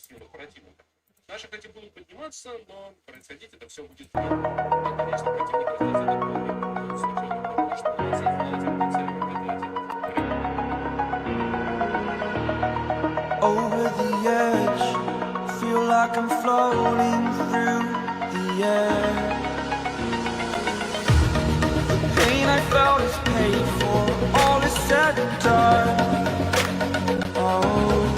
силах противника. Наши хоть и будут подниматься, но происходить это все будет медленно. И, конечно, противник раздается до боли, с учетом того, что осознать потенциально over the edge, feel like I'm floating through the air. The pain I felt is paid for, all is said and done. Oh,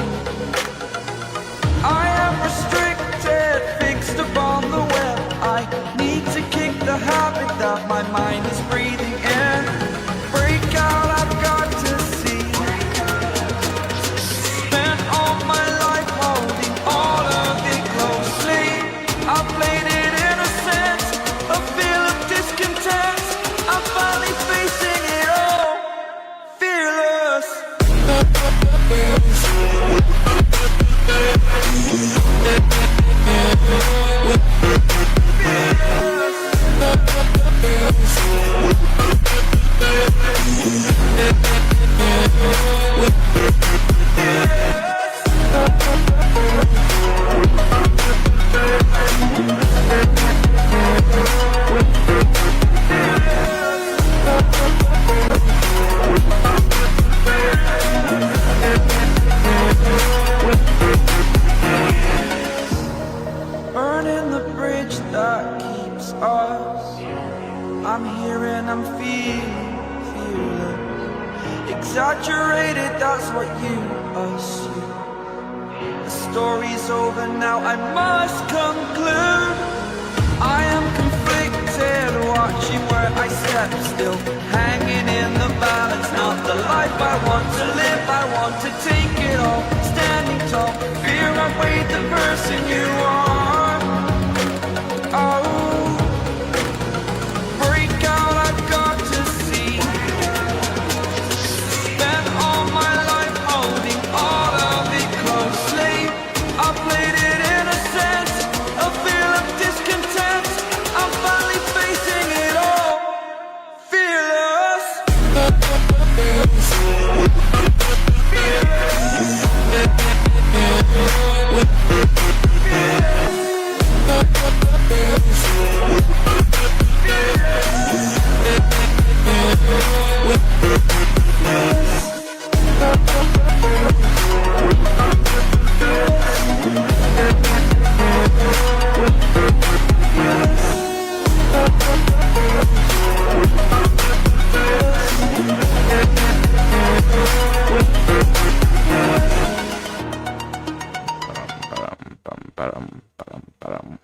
I am restricted, fixed upon the web. I need to kick the habit that my mind is breathing in. Break out, I've got to see. Spent all my life holding all of it closely. I played it innocent, a feel of discontent. I'm finally facing it all, fearless. Burning the bridge that keeps us. I'm here and I'm feeling fearless. Exaggerated, that's what you assume. The story's over now, I must conclude. I am conflicted, watching where I step still. Hanging in the balance, not the life I want to live. I want to take it all, standing tall. Fear I weighed the person you are. Oh, break out, I've got to see. Spent all my life holding all of it closely. I played it innocent, a feel of discontent. I'm finally facing it all, fearless. Парам-парам-парам-парам.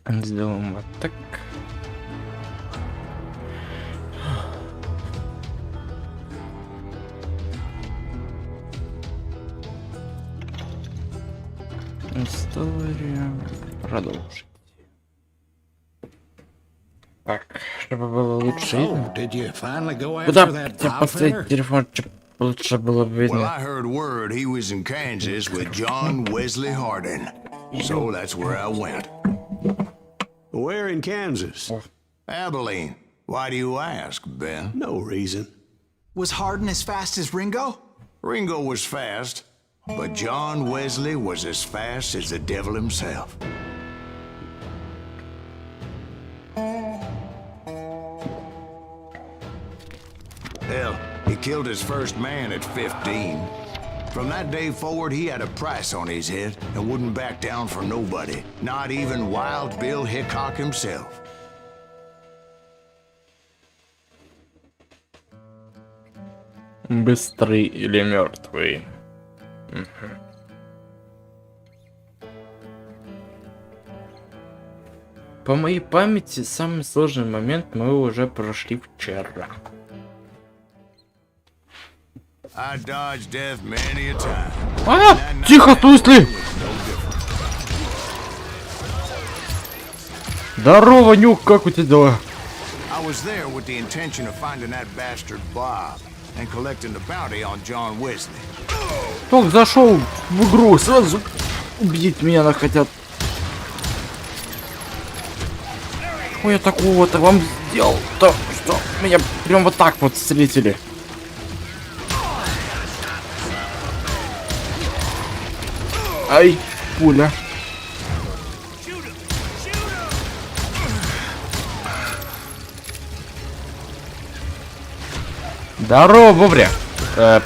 Сделаем вот так. История продолжить. Так, чтобы было лучше видно. Куда тебе поставить телефон, чтобы лучше было Well, видно? I heard word he was in Kansas with John Wesley Hardin. So that's where I went. Where in Kansas? Abilene. Why do you ask, Ben? No reason. Was Hardin as fast as Ringo? Ringo was fast, but John Wesley was as fast as the devil himself. Hell, he killed his first man at 15. From that day forward, he had a price on his head and wouldn't back down for nobody, not even Wild Bill Hickok himself. Быстрый или мертвый? По моей памяти, самый сложный момент мы уже прошли вчера. I dodged death many a time. А! Тихо, тусли! Здорово, Нюк, как у тебя дела? I was there with the intention of finding that bastard Bob and collecting the bounty on John Wesley. Только зашел в игру, сразу убить меня хотят. Что я такого-то вам сделал-то, что меня прям вот так вот встретили? Ай, пуля. Здорово, Бобря.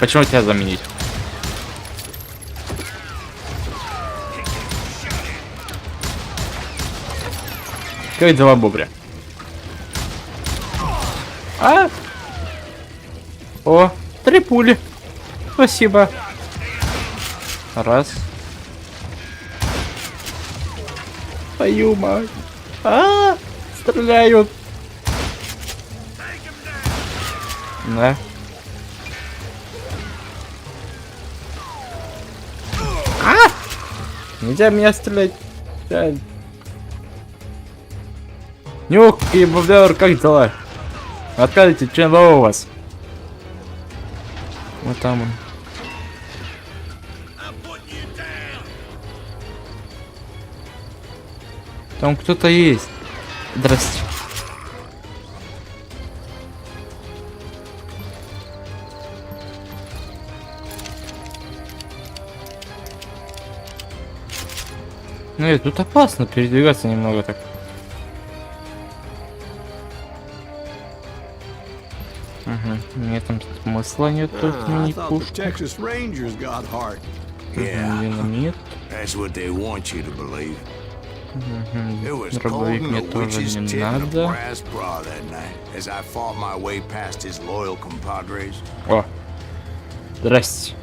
Почему тебя заменить? Как дела, Бобря? А? О, 3 пули. Спасибо. Раз. Твою мать. Стреляют. Да. Нельзя меня стрелять. Нюх и Бобер, как дела? Отказывайте, чем у вас? Вот там он. Там кто-то есть. Здрасте. Ну, тут опасно передвигаться немного так. Угу. Мне там смысла нет тут не пушки. Динамит. Дробовик мне тоже не надо. О, здрасте.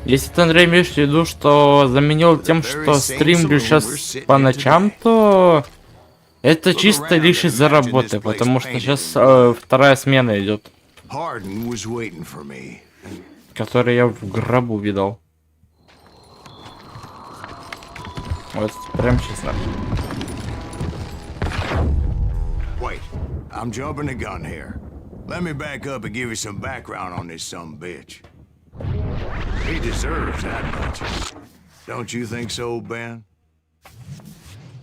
Если ты, Андрей, имеешь в виду, что заменил тем, что стримлю сейчас по ночам, то это чисто лишь из-за работы, потому что сейчас вторая смена идет, которую я в гробу видал. Вот прям честно. Wait, I'm jumping the gun here. Let me back up and give you some background on this sumbitch. He deserves that much. Don't you think so, Ben?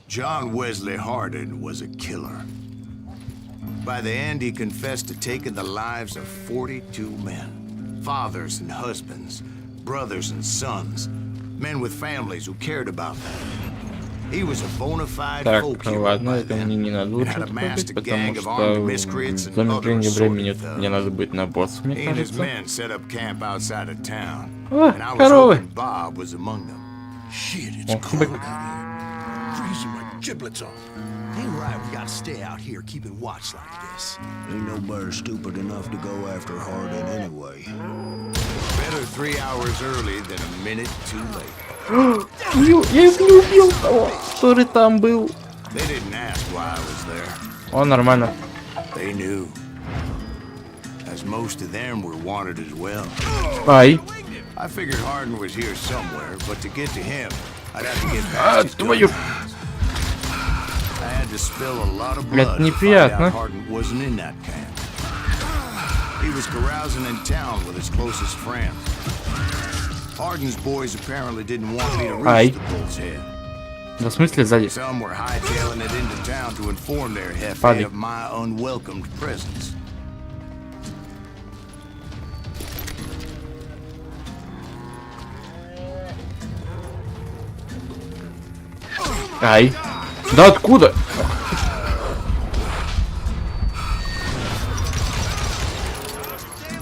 John Wesley Hardin was a killer. By the end, he confessed to taking the lives of 42 men. Fathers and husbands, brothers and sons, men with families who cared about them. He was a bona fide folk hero ладно, by это мне then, не надо and лучше had amassed a потому gang of что armed miscreants and other замедление времени assorted мне thugs. надо быть на босс, мне He and his кажется. men set up camp outside of town, О, and I was коровы. hoping Bob was among them. Shit, it's О, cold бык. out here. Freezing my giblets off. Ain't right, we gotta stay out here keeping watch like this. Ain't nobody stupid enough to go after Hardin anyway. Better 3 hours early than a minute too late. Я их не убил того, который там был. They didn't ask why I was there. О, нормально. They knew. As most of them were wanted as well. Ай. I figured Hardin was here somewhere, but to get to him, I'd have to get past his твою. gun. I had to spill a lot of blood Это to find неприятно. out Hardin wasn't in that camp. He was carousing in town with his closest friends. Hardin's boys apparently didn't want me to reach the bull's head. Да в смысле сзади? Some were hightailing it into town to inform their jefe Paddy. of my unwelcomed presence. Ай. Да откуда?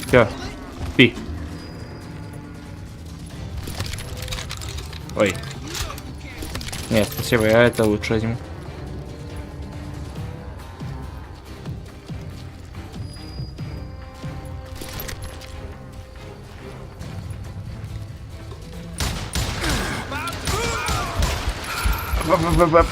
Всё. Спи. Ой. Нет, спасибо, я это лучше возьму. Бап-бап-бап.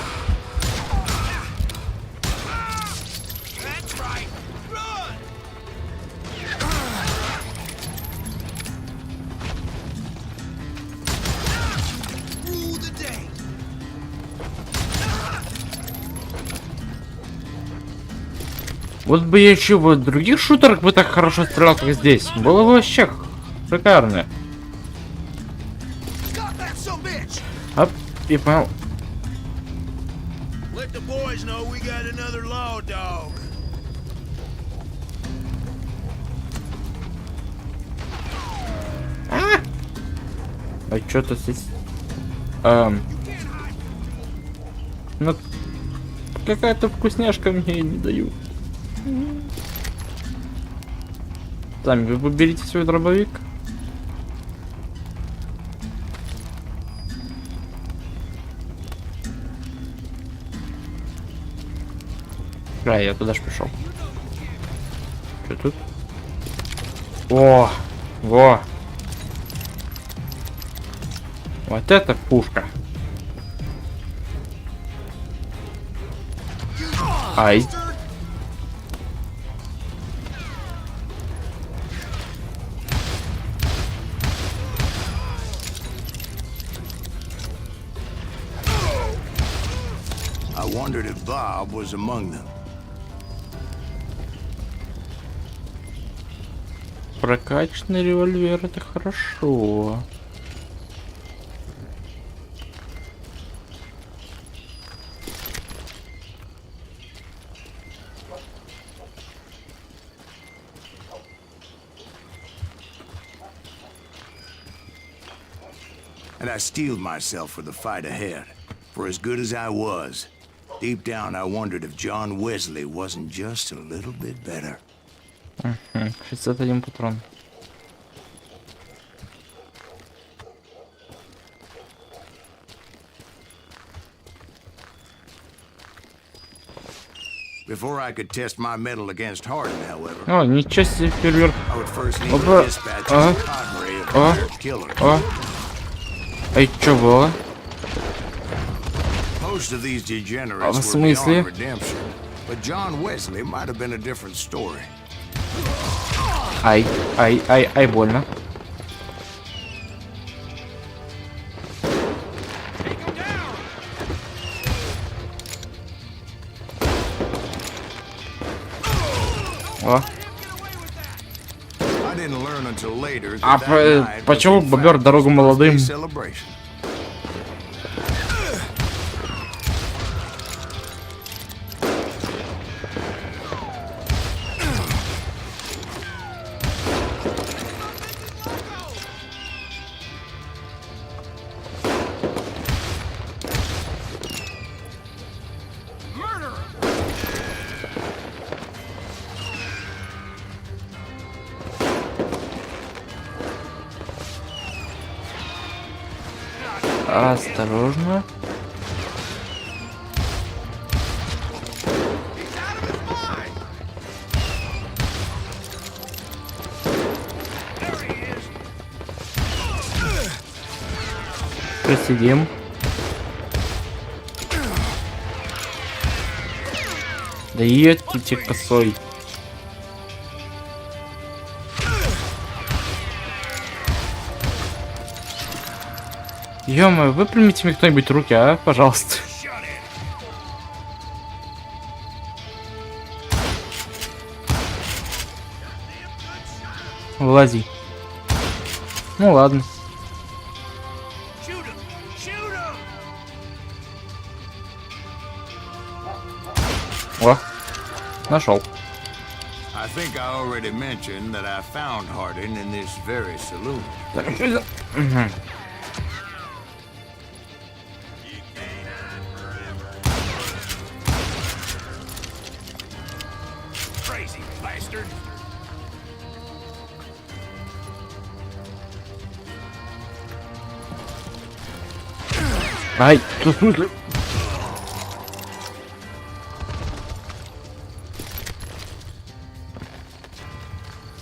Вот бы я еще в других шутерах бы так хорошо стрелял, как здесь. Было бы вообще шикарно. Оп, и понял. Let the boys know we got another law dog. А что-то здесь... Ну, какая-то вкусняшка мне не дают. Сами вы выберите свой дробовик. Да, я туда ж пришел. Что тут? О! Во! Вот это пушка. Ай. I wondered if Bob was among them. Прокачанный револьвер, это хорошо. And I steeled myself for the fight ahead. For as good as I was, deep down I wondered if John Wesley wasn't just a little bit better. 61 патрон. Before I could test my mettle against Hardin, however, О, ничего себе, фейерверк. I would first need Опа. to dispatch a cadre of hired killers. О. Эй, чё было? Most of these В degenerates were смысле? beyond redemption, but John Wesley might have been a different story. Ай, ай, ай, ай, больно. О. I didn't learn until later А that that night was, почему in бобер fact, дорогу his молодым? birthday celebration. Осторожно. Просидим. Да едьте косой. Ё-моё, выпрямите мне кто-нибудь руки, а? Пожалуйста. Влази. Ну ладно. О, нашел. I think I already mentioned that I found Hardin in this very saloon. Crazy bastard. Ай, что в смысле?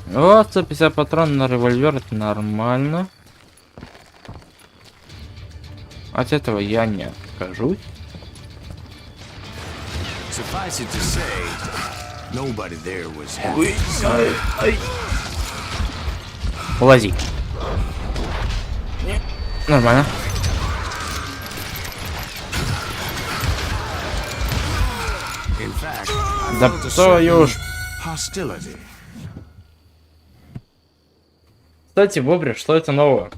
Вот, 150 патронов на револьвер, это нормально. От этого я не откажусь. Suffice it to say, nobody there was happy. Лази. Нормально. In fact, I Да felt a твою certain ж. hostility. Кстати, Бобри, что это новое?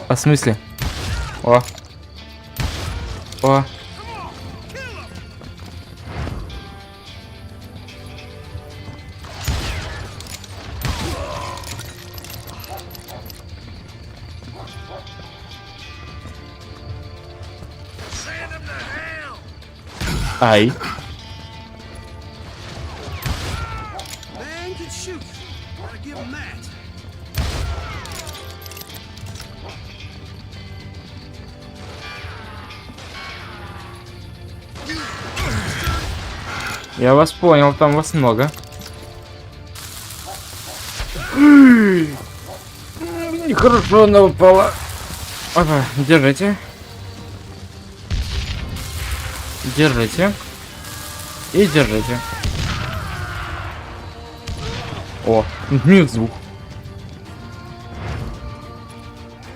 А в смысле? О. О. Ай. Man can shoot. Gotta give him that. Я вас понял, там вас много. Нехорошо она упала. Опа, держите. Держите. И держите. О, миг звук.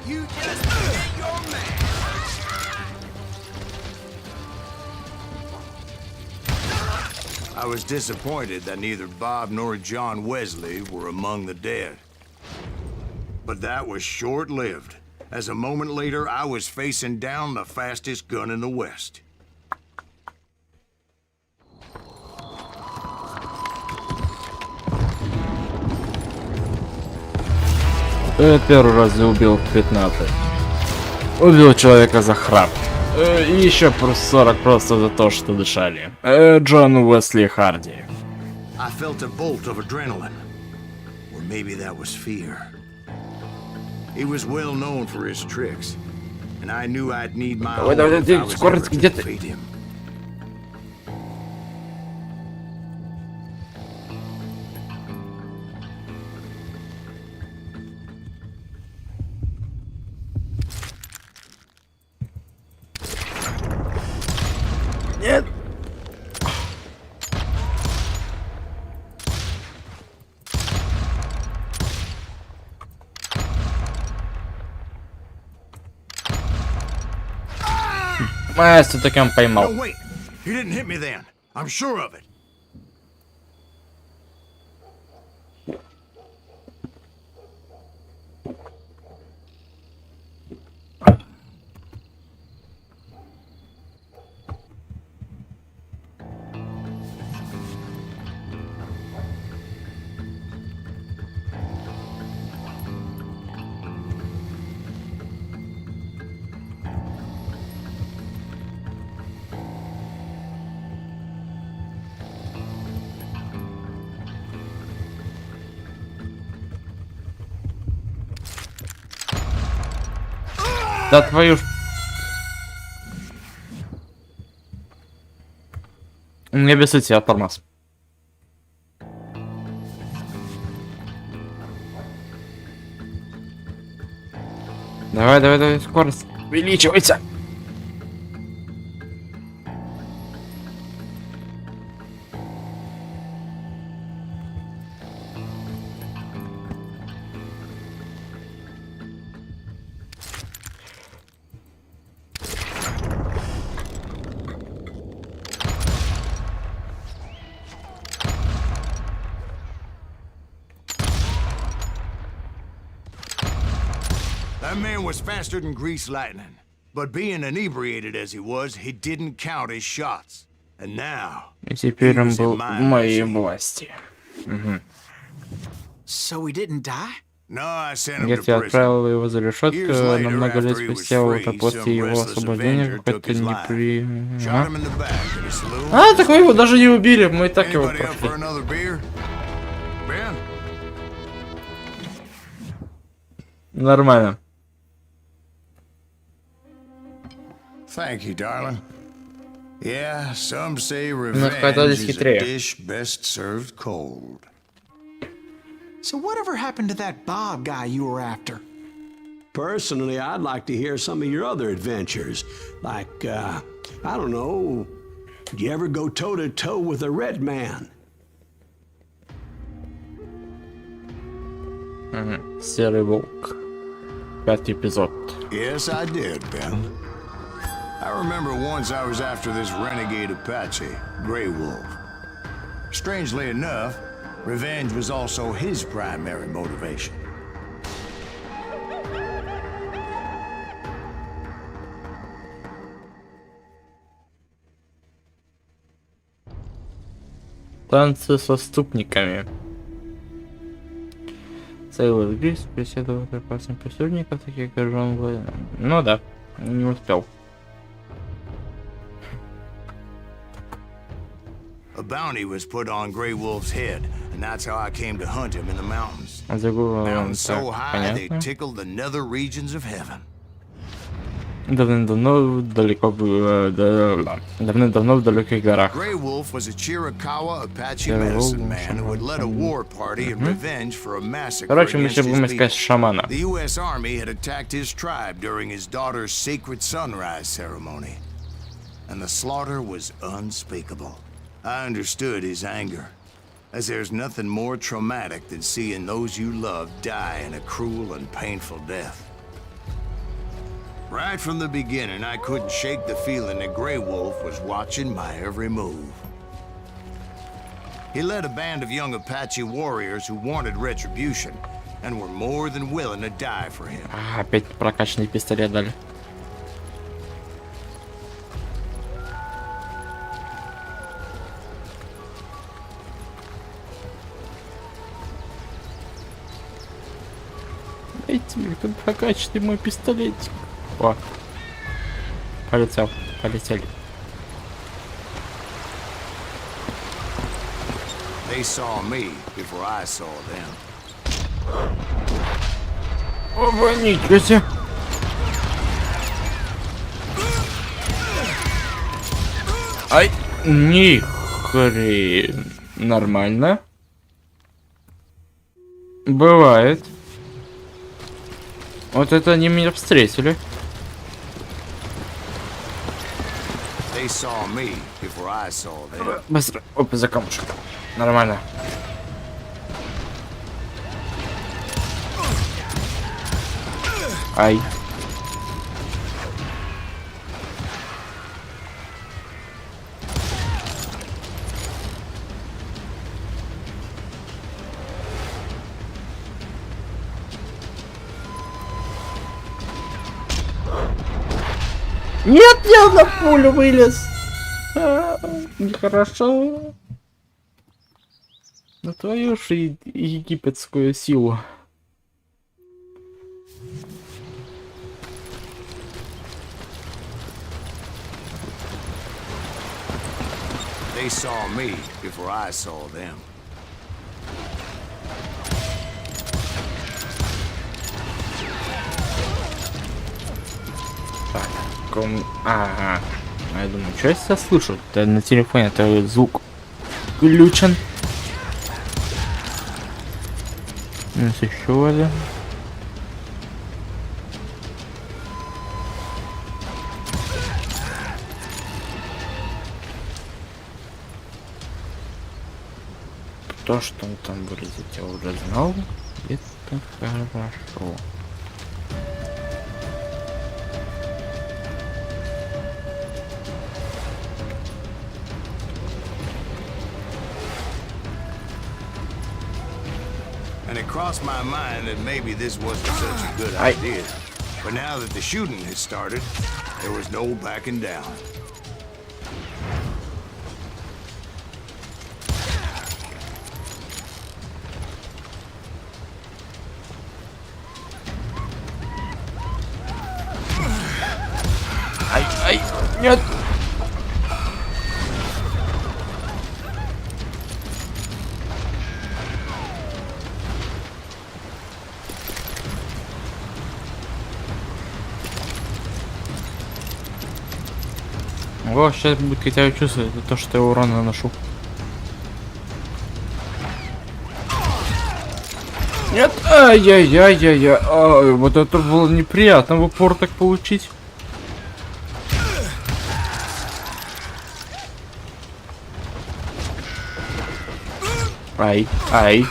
You just hit your man. I was disappointed that neither Bob nor John Wesley were among the dead. But that was short-lived, as a moment later I was facing down the fastest gun in the West. Я первый раз убил 15. Убил человека за храп. И еще плюс 40 просто за то, что дышали. Джон Уэсли Харди. I felt a bolt of adrenaline. Or maybe that was fear. He was well known for his tricks, and I knew I'd need my own if I was ever to defeat him. Нет. Все-таки он поймал. No, wait! He didn't hit me then. I'm sure of it. Да твою ж... Не бесите, я тормоз. Давай, давай, давай, скорость. Увеличивайся. That man was faster than greased lightning. But being inebriated as he was, he didn't count his shots. And now... И теперь он был в моей власти. So he didn't die? No, I sent him Я to тебя prison. отправил его за решетку, но много лет спустя, вот, а после его освобождения какой-то непри... Shot him in the back in a saloon. А, так мы его даже не убили, мы и так его Anybody up for прошли. another beer? Ben? Нормально. Thank you, darling. Yeah, some say оказались revenge is a хитрее. dish best served cold. So whatever happened to that Bob guy you were after? Personally, I'd like to hear some of your other adventures. Like, I don't know, did you ever go toe-to-toe with a red man? Серый волк. 5-й эпизод. Yes, I did, Ben. I remember once I was after this renegade Apache, Grey Wolf. Strangely enough, revenge was also his primary motivation. Танцы со ступниками. Целый лист преследовал опасных преступников, таких как Джон Уэйн. Ну да, не успел. A bounty was put on Grey Wolf's head, and that's how I came to hunt him in the mountains. Mountains so high they tickled the nether regions of heaven. Давным-давно давным-давно в далеких горах. Grey Wolf was a Chiricahua Apache medicine man who had led a war party in revenge for a massacre Короче, мы against сейчас будем his искать people. шамана. The U.S. Army had attacked his tribe during his daughter's sacred sunrise ceremony, and the slaughter was unspeakable. I understood his anger, as there's nothing more traumatic than seeing those you love die in a cruel and painful death. Right from the beginning, I couldn't shake the feeling that Grey Wolf was watching my every move. He led a band of young Apache warriors who wanted retribution and were more than willing to die for him. Опять прокачанный пистолет дали. Дайте мне прокачанный мой пистолетик. О, полетел, полетели. They saw me before I saw them. Опа, ничего себе. Ай, ни хрен. Нормально. Бывает. Вот это они меня встретили. They saw me before I saw them. Быстро. Опа, за камушек. Нормально. Ай. Нет, я на пулю вылез. Нехорошо. На твою ж египетскую силу. They saw me before I saw them. Ага. Я думаю, что я себя слышу? Это на телефоне это звук включен. У нас еще один. То, что он там вылезет, я уже знал. Это хорошо. And it crossed my mind that maybe this wasn't such a good idea. But now that the shooting had started, there was no backing down. Ай, ай, нет. О, сейчас будет хотя бы чувствовать то, что я урон наношу. Нет, ай-яй-яй-яй-яй. Ай, вот это было неприятно в упор так получить. Ай, ай.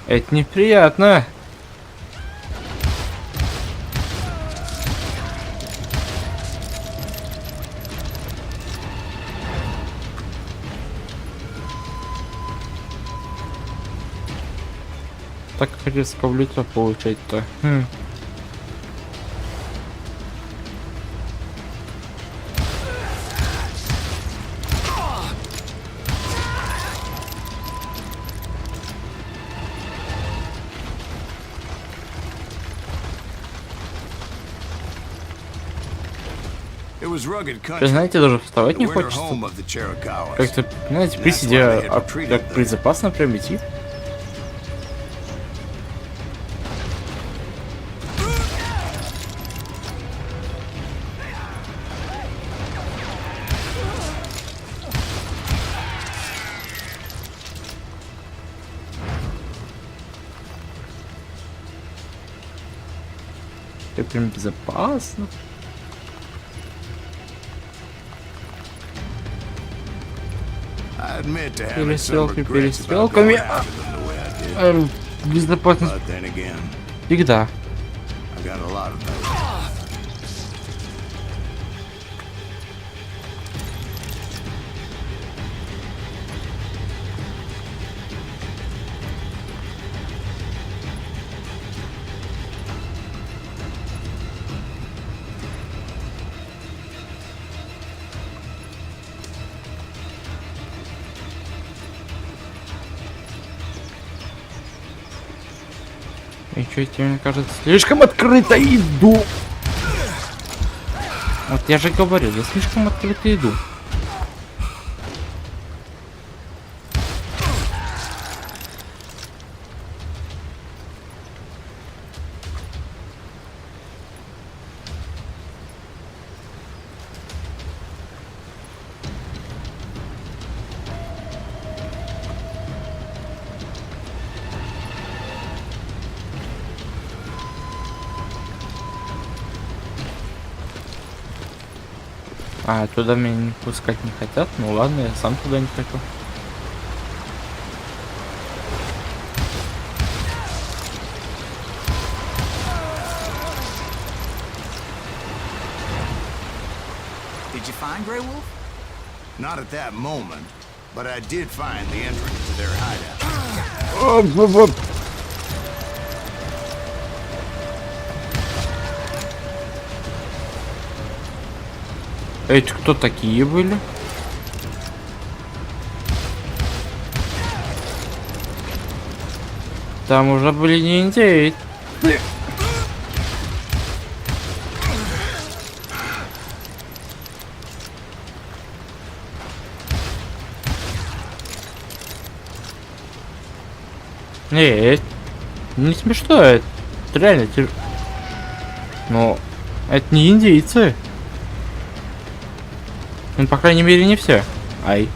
Это неприятно. Так резко в лицо получать-то. was rugged Вы country, знаете, даже вставать не the winter хочется. home of the Chiricahuas. Как-то, знаете, присидя, так безопасно прям идти. Это прям безопасно. I admit to having some Перестрелки regrets about перестрелками. going after them the way I did. Безопасность But then again, всегда. I got a lot of those. И что тебе, мне кажется, слишком открыто иду. Вот я же говорю, я слишком открыто иду. А, туда меня не пускать не хотят. Ну ладно, я сам туда не хочу. Did you find Grey Wolf? Not at that moment, but I did find the entrance to their hideout. Эти кто такие были? Там уже были ниндзя. Нет, не смешно, это реально но это не индейцы. Ну, по крайней мере, не все. Ай.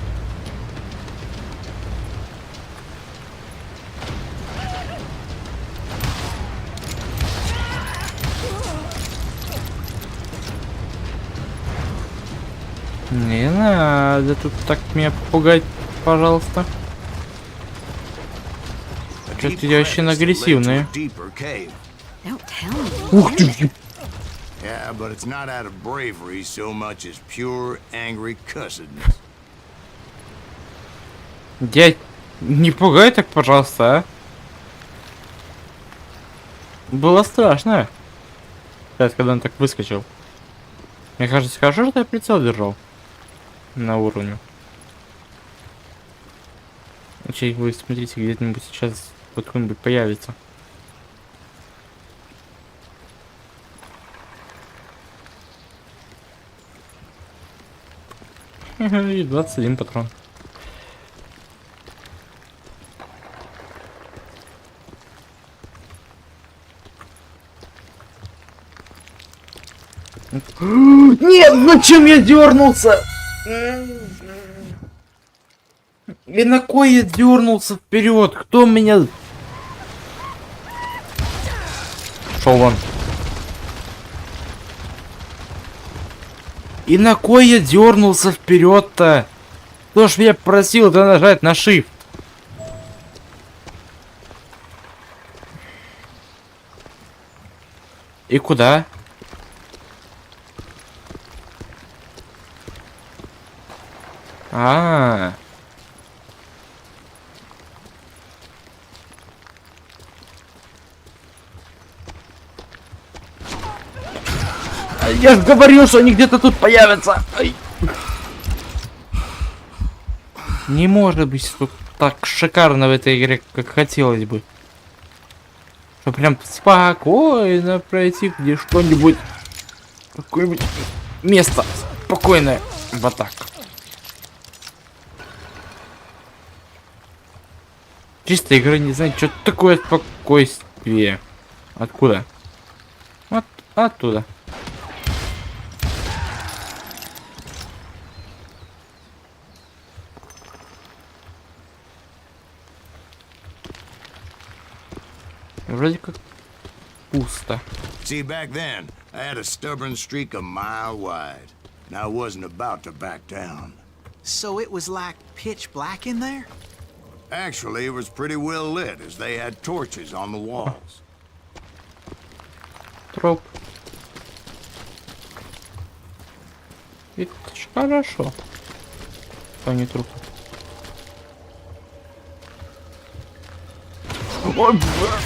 Не надо тут так меня пугать, пожалуйста. Что-то я очень агрессивные. Ух ты! Yeah, but it's not out of bravery so much as pure angry cussedness. Дядь, не пугай так, пожалуйста, а. Было страшно. Сейчас, когда он так выскочил. Мне кажется, хорошо, что я прицел держал. На уровне. Значит, вы смотрите, где-нибудь сейчас вот кто-нибудь появится. И 21 патрон. Нет, зачем я дернулся? И на кой я дернулся вперед? Кто меня... Шел вон. И на кой я дернулся вперед-то? Кто ж меня просил это нажать на Shift? И куда? А-а-а. Я же говорил, что они где-то тут появятся. Ай. Не может быть тут так шикарно в этой игре, как хотелось бы. Что прям спокойно пройти, где что-нибудь... Какой-нибудь место спокойное. Вот так. Чисто игра не знает, что такое спокойствие. Откуда? Вот оттуда. Вроде как пусто. See, back then, I had a stubborn streak a mile wide, and I wasn't about to back down. So it was like pitch black in there? Actually, it was pretty well lit, as they had torches on the walls. Троп. Это ж хорошо. А не труп. Ой, бля.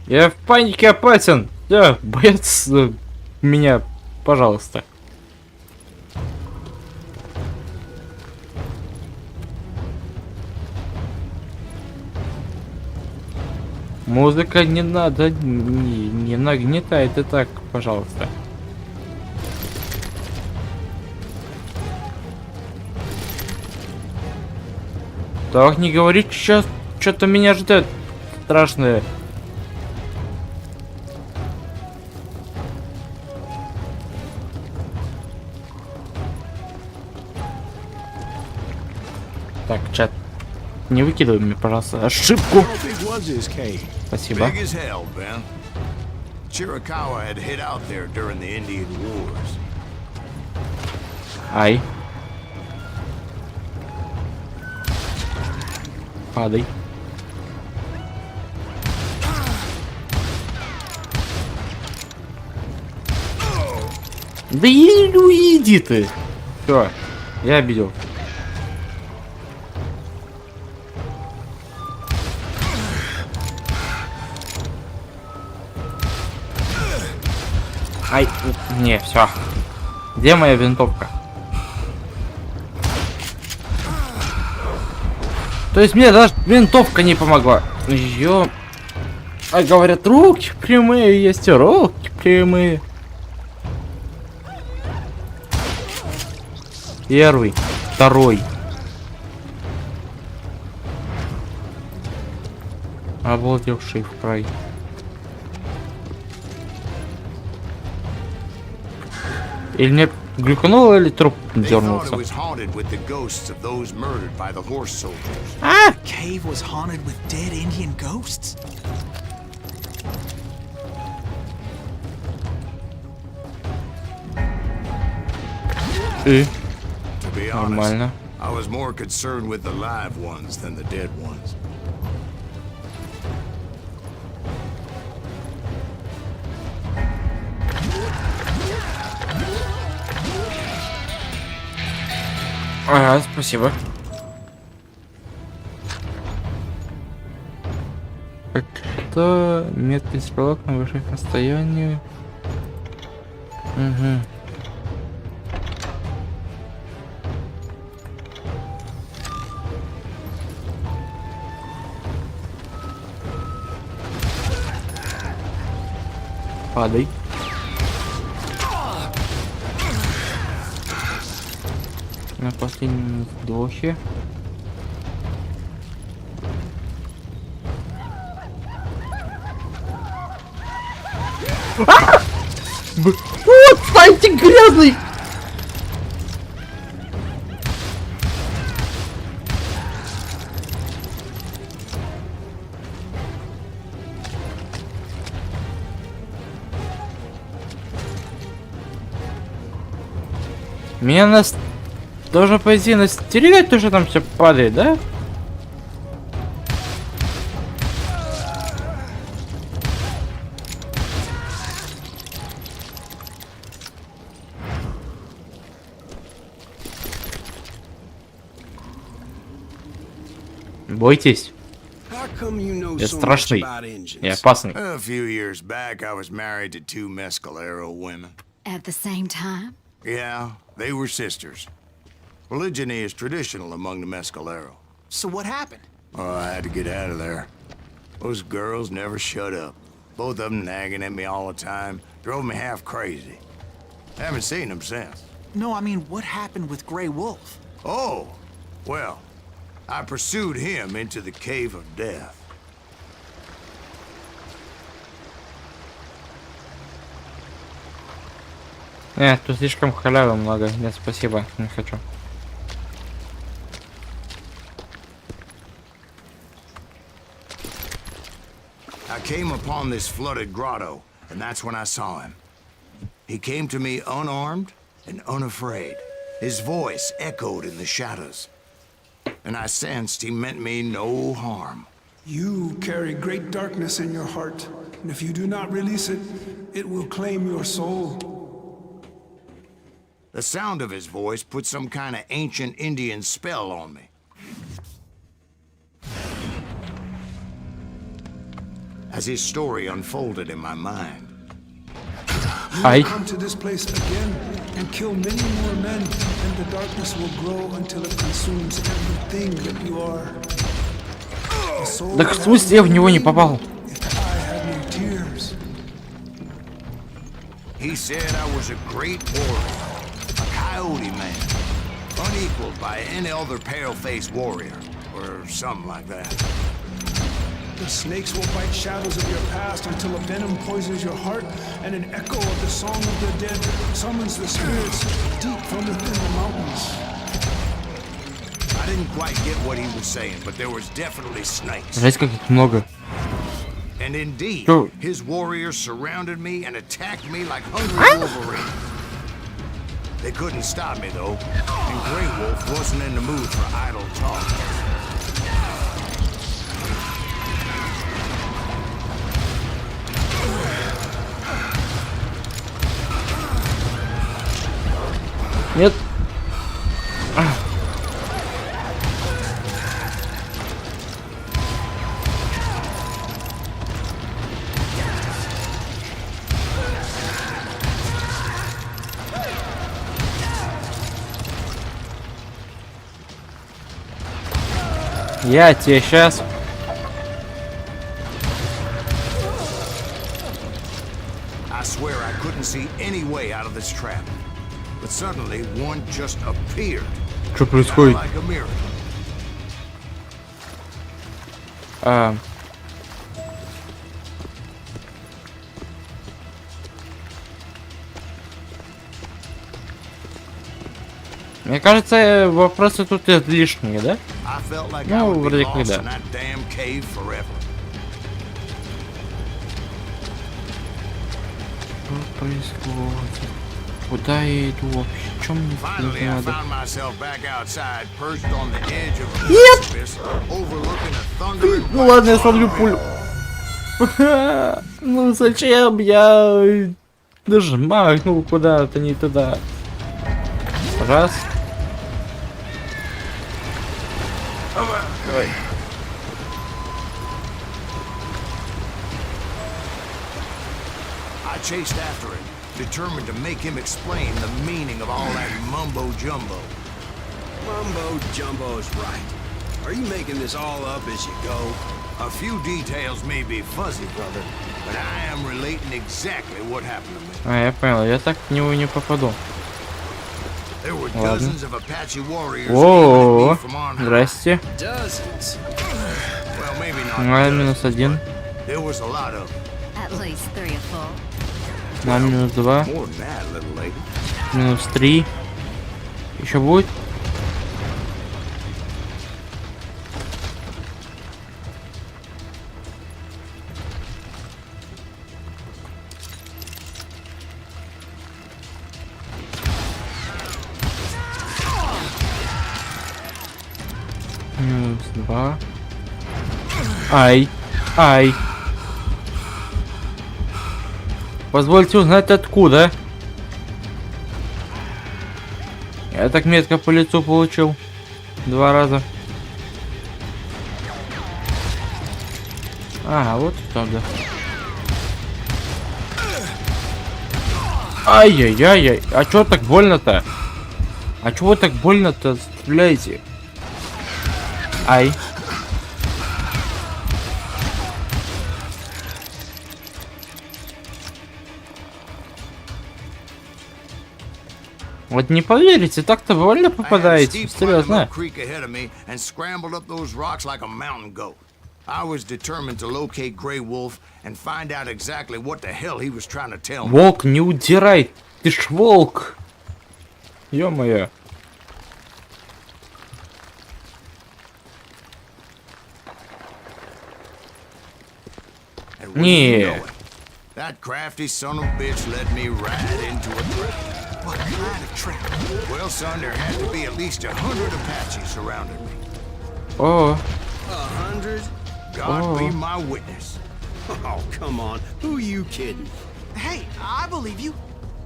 Я в панике опасен. Да, боец меня, пожалуйста. Музыка не надо, не нагнетает и так, пожалуйста. Так, не говори, сейчас что-то меня ждет страшное. Так, чат, не выкидывай мне, пожалуйста, ошибку. How big was his cave? Спасибо. Big as hell, Ben. Chiricahua had hid out there during the Indian Wars. Ай. Падай. Да иди ты. Все, я обидел. Ай, не, все. Где моя винтовка? То есть мне даже винтовка не помогла. Ё... А говорят, руки прямые, есть и руки прямые. Первый, второй. Обалдевший в край. Или мне глюкнуло, или труп They thought дернулся? it was haunted with the ghosts of those murdered by the horse soldiers. А! Cave was haunted with dead Indian ghosts? И? To be honest, Нормально. I was more concerned with the live ones than the dead ones. Ага, спасибо. Это меткий стрелок на высших расстояниях. Угу. Падай. На последнем вдохе. Вот, фантик грязный! Меня нас должен пойти настерегать, то что там все падает, да? Бойтесь, How come you know я so much страшный about engines? и опасный. A few years back, I was married to two Mescalero women. At the same time? Yeah, they were sisters. Polygyny is traditional among the Mescalero. So what happened? Oh, I had to get out of there. Those girls never shut up. Both of them nagging at me all the time. Drove me half crazy. Haven't seen them since. No, I mean, what happened with Grey Wolf? Oh, well, I pursued him into the Cave of Death. Тут слишком халявы много. Нет, спасибо, не хочу. I came upon this flooded grotto, and that's when I saw him. He came to me unarmed and unafraid. His voice echoed in the shadows, and I sensed he meant me no harm. You carry great darkness in your heart, and if you do not release it, it will claim your soul. The sound of his voice put some kind of ancient Indian spell on me. As his story unfolded in my mind, You will come to this place again and kill many more men, and the darkness will grow until it consumes everything that you are. The soul Так в смысле я в него не попал? if the eye had no tears. he said I was a great warrior, a coyote man, unequaled by any other pale-faced warrior, or something like that. The snakes will bite shadows of your past until a venom poisons your heart, and an echo of the song of the dead summons the spirits deep from within the mountains. I didn't quite get what he was saying, but there was definitely snakes. Жесть, как их много. And indeed, Yo. his warriors surrounded me and attacked me like hungry wolverines. They couldn't stop me, though, and Grey Wolf wasn't in the mood for idle talk. Нет. Я тебе сейчас. I swear I couldn't see any way out of this trap. But suddenly, one just appeared. Что происходит? Like a miracle. Мне кажется, вопросы тут излишние, да? I felt like I Ну, would be вроде lost как да. in that damn cave forever. Что происходит? Куда я иду вообще? Чем мне Finally, I надо? found myself back outside, perched on the edge of a precipice, overlooking a thundering. Ну ладно, я словлю пулю. Ну зачем я нажимаю, ну куда-то не туда. Раз. Давай. I chased after him, determined to make him explain the meaning of all that mumbo jumbo. Mumbo jumbo's right. Are you making this all up as you go? A few details may be fuzzy, brother, but I am relating exactly what happened to me. А, я понял, я так в него не попаду. There were Ладно. dozens of Apache warriors aiming О, at me from on high. здрасте. Dozens. Well, maybe not На dozens. -1. There was a lot of At least 3 or 4. На -2. more than that, little lady. -3. Еще будет? -2. Ай. Ай. Позвольте узнать, откуда. Я так метко по лицу получил. 2 раза. Ага, вот тогда. Ай-яй-яй-яй. А чё так больно-то? А чего вы так больно-то стреляете? Ай. Вот не поверите, так-то больно попадаете. Серьезно. I was determined to locate Grey Wolf and find out exactly what the hell he was trying to tell me. Волк, не удирай! Ты ж волк! Ё-моё. Не. That crafty son of a bitch led me right into a trap. What kind of trap? Well, son, there had to be at least 100 Apaches surrounding me. О, 100? God be my witness. Oh, come on. Who you kidding? Hey, I believe you.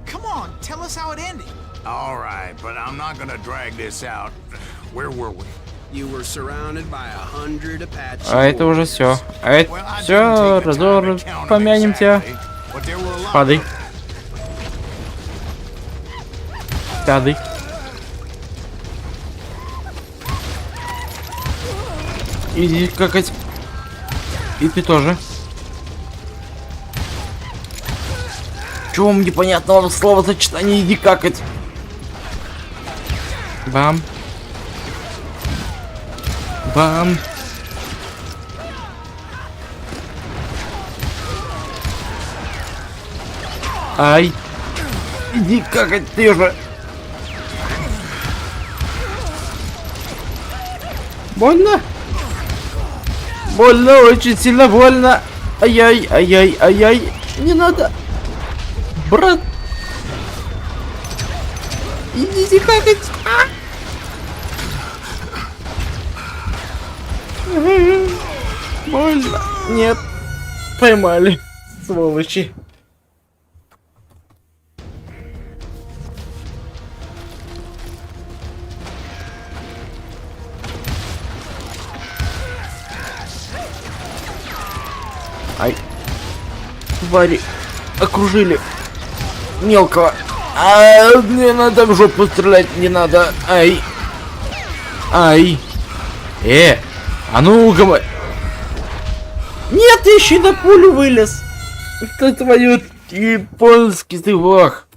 Come on, tell us how it ended. All right, but I'm not gonna drag this out. Where were we? You were surrounded by 100 Apache. а это уже все. А это Well, I все, didn't take the time разор, to count 'em помянем тебя. exactly, but there were a lot Падай. of them. Падай. Иди какать. И ты тоже. Чего вам непонятного словосочетания иди какать? Бам. Бам. Ай. Иди какать ты же. Больно? Больно, очень сильно больно. Ай-яй, ай-яй, ай-яй. Не надо. Брат. Идите какать. А! Больно. Нет. Поймали. Сволочи. Ай. Твари. Окружили. Мелкого. А, не надо в жопу стрелять, не надо. Ай. Ай. А ну говори. Нет, еще на пулю вылез. Это твою японский ты лох.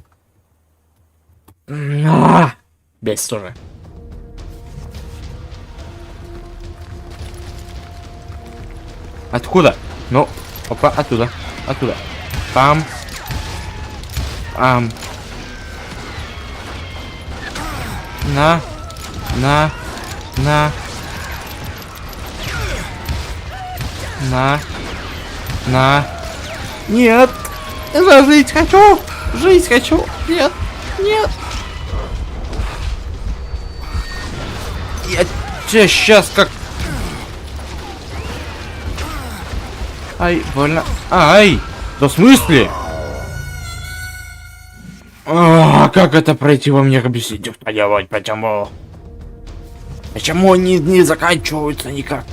Бес тоже. Откуда? Ну, опа, оттуда. Оттуда. Пам. Пам. На. На. На. На. На. Нет. Я жить хочу. Жить хочу. Нет. Нет. Я тебя сейчас как... Ай, больно. Ай! Да в смысле? Как это пройти, вы мне объясните, что делать, почему? Почему они не заканчиваются никак?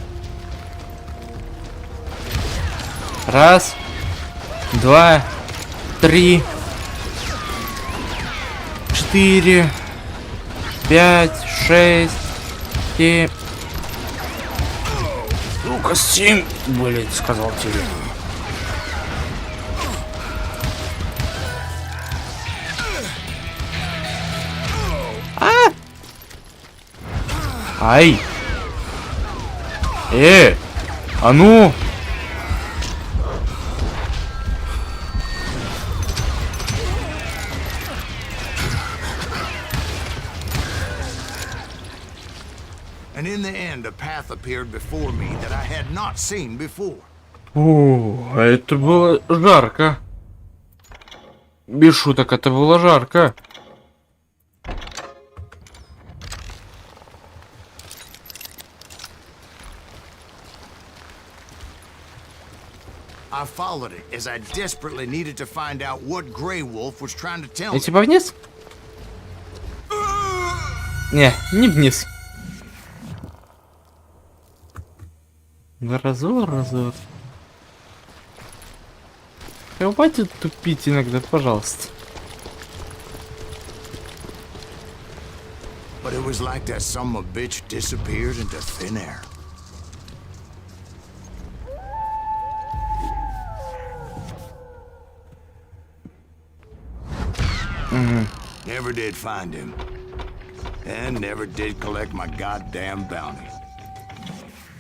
Раз, два, три, 4, 5, 6, 7. Ну-ка, 7, блин, сказал тебе. Ай! А ну! And in the end, a path appeared before me that I had not seen before. О, это было жарко. Без шуток, это было жарко. I followed it as I desperately needed to find out what Grey Wolf was trying to tell Я me. типа вниз? Не, не вниз. Разор. Хватит тупить иногда, пожалуйста. but it was like that son of a bitch disappeared into thin air. Never did find him. And never did collect my goddamn bounty.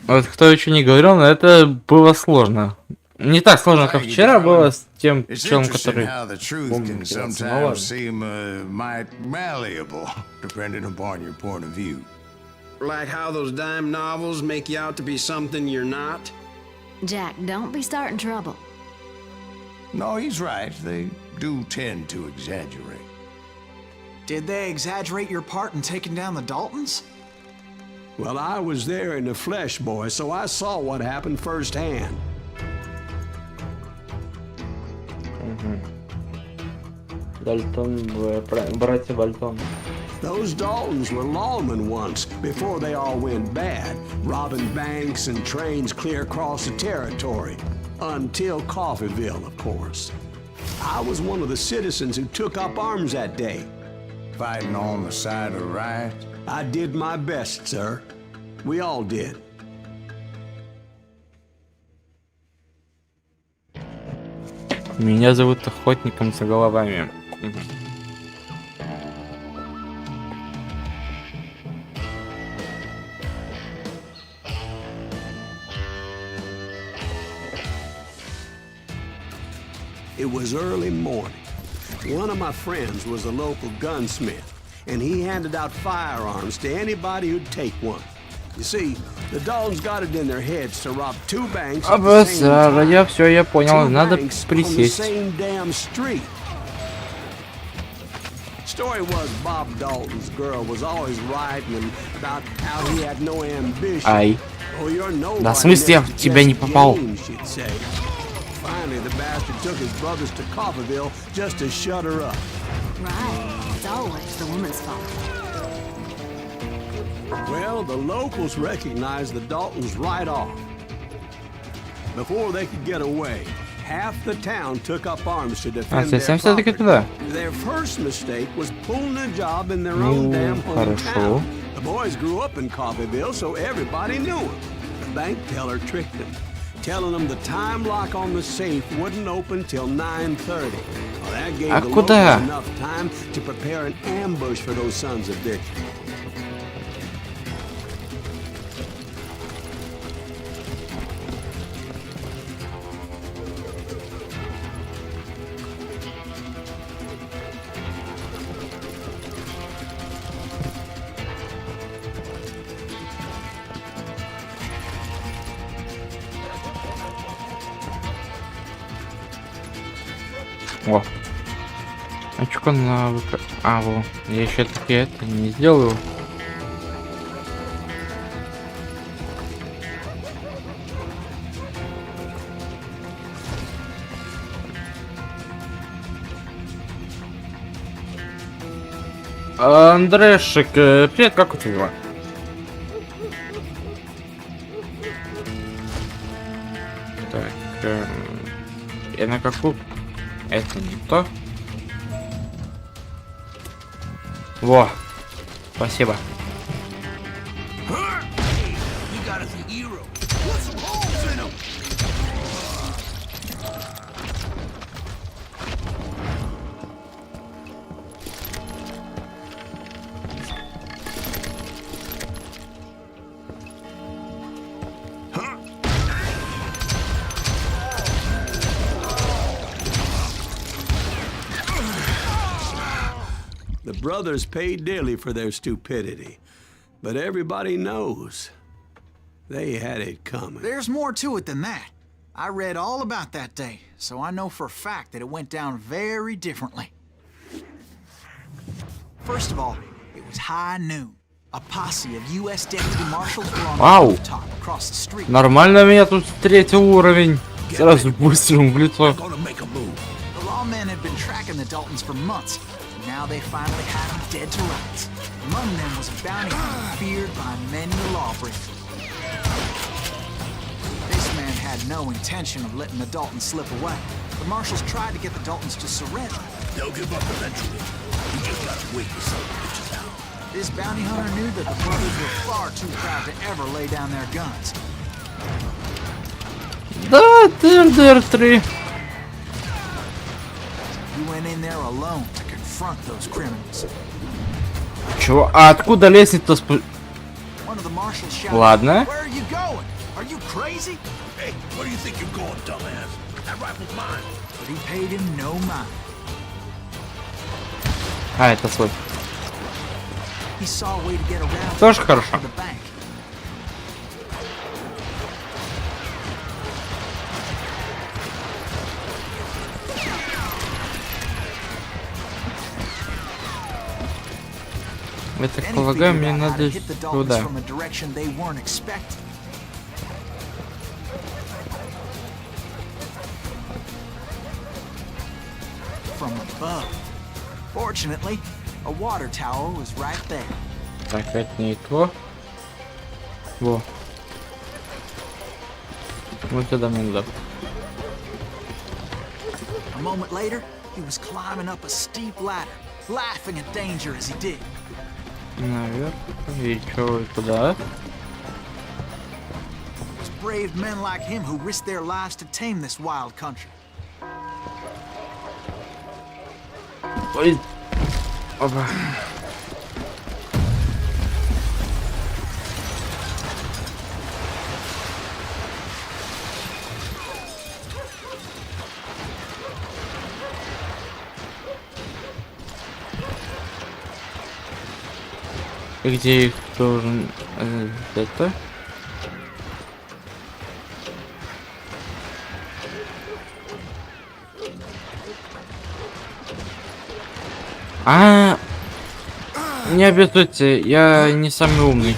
Вот кто еще не говорил, но это было сложно. Не так сложно, как вчера было с тем челом, который... Can sometimes seem might malleable, depending upon your point of view. Like how those dime novels make you out to be something you're not? Jack, don't be starting trouble. No, he's right. They do tend to exaggerate. Did they exaggerate your part in taking down the Daltons? Well, I was there in the flesh, boy, so I saw what happened firsthand. Дальтон, братья Дальтон. Those Daltons were lawmen once, before they all went bad, robbing banks and trains clear across the territory. Until Coffeeville, of course. I was one of the citizens who took up arms that day. Fighting on the side of right. I did my best, sir. We all did. Меня зовут Охотником за головами. It was early morning. One of my friends was a local gunsmith, and he handed out firearms to anybody who'd take one. You see, the Daltons got it in their heads to rob two banks at the same time. Я все, я понял, надо On the присесть. same damn street. Story was Bob Dalton's girl was always writing about how he had no ambition. Ай. Oh, you're nobody, Да в смысле я в next тебя не best попал? game, she'd say. Finally, the bastard took his brothers to Coffeeville just to shut her up. Right. It's always the woman's fault. Well, the locals recognized the Daltons right off. Before they could get away, half the town took up arms to defend their все-таки property. туда. Their first mistake was pulling a job in their own damn хорошо. hometown. The boys grew up in Coffeeville, so everybody knew them. The bank teller tricked them, telling them the time lock on the safe wouldn't open till 9:30. Well, that gave the куда? locals enough time to prepare an ambush for those sons of bitches. О. Очко на ВК. А, во. Я еще таки это не сделаю. Андрешик, привет, как у тебя дела? Так, я на какую? Это не то. Во, спасибо. The brothers paid dearly for their stupidity, but everybody knows they had it coming. There's more to it than that. I read all about that day, so I know for a fact that it went down very differently. First of all, it was high noon. A posse of U.S. deputy marshals were on the rooftop across the street. Нормально меня тут встретил уровень. Сразу выстрелом в лицо. The lawmen had been tracking the Daltons for months, and now they finally had them dead to rights. Among them was a bounty hunter feared by many a lawbreaker. This man had no intention of letting the Daltons slip away. The marshals tried to get the Daltons to surrender. They'll give up eventually. You just gotta wait to sell the bitches out. This bounty hunter knew that the brothers were far too proud to ever lay down their guns. Да, ТРДР-3. He went in there alone to confront those criminals. Чего? А откуда лестница One of the marshals shouted, Ладно. "Where are you going? Are you crazy?" Hey, where do you think you're going, dumbass? That rifle's mine. But he paid him no mind. А, это свой. He saw a way to get around Тоже to хорошо. the bank. Я так Then he полагаю, figured мне out how to надо hit the Daltons сюда. from a direction they weren't expecting. From above. Fortunately, a water tower was right there. Так, это не то. Во. Вот сюда мне надо. A moment later, he was climbing up a steep ladder, laughing at danger as he did. Наверх. И чё, куда? It's brave men like him who risked their lives to tame this wild country. Ой. Опа. И где их должен это? Не обессудьте, я не самый умный.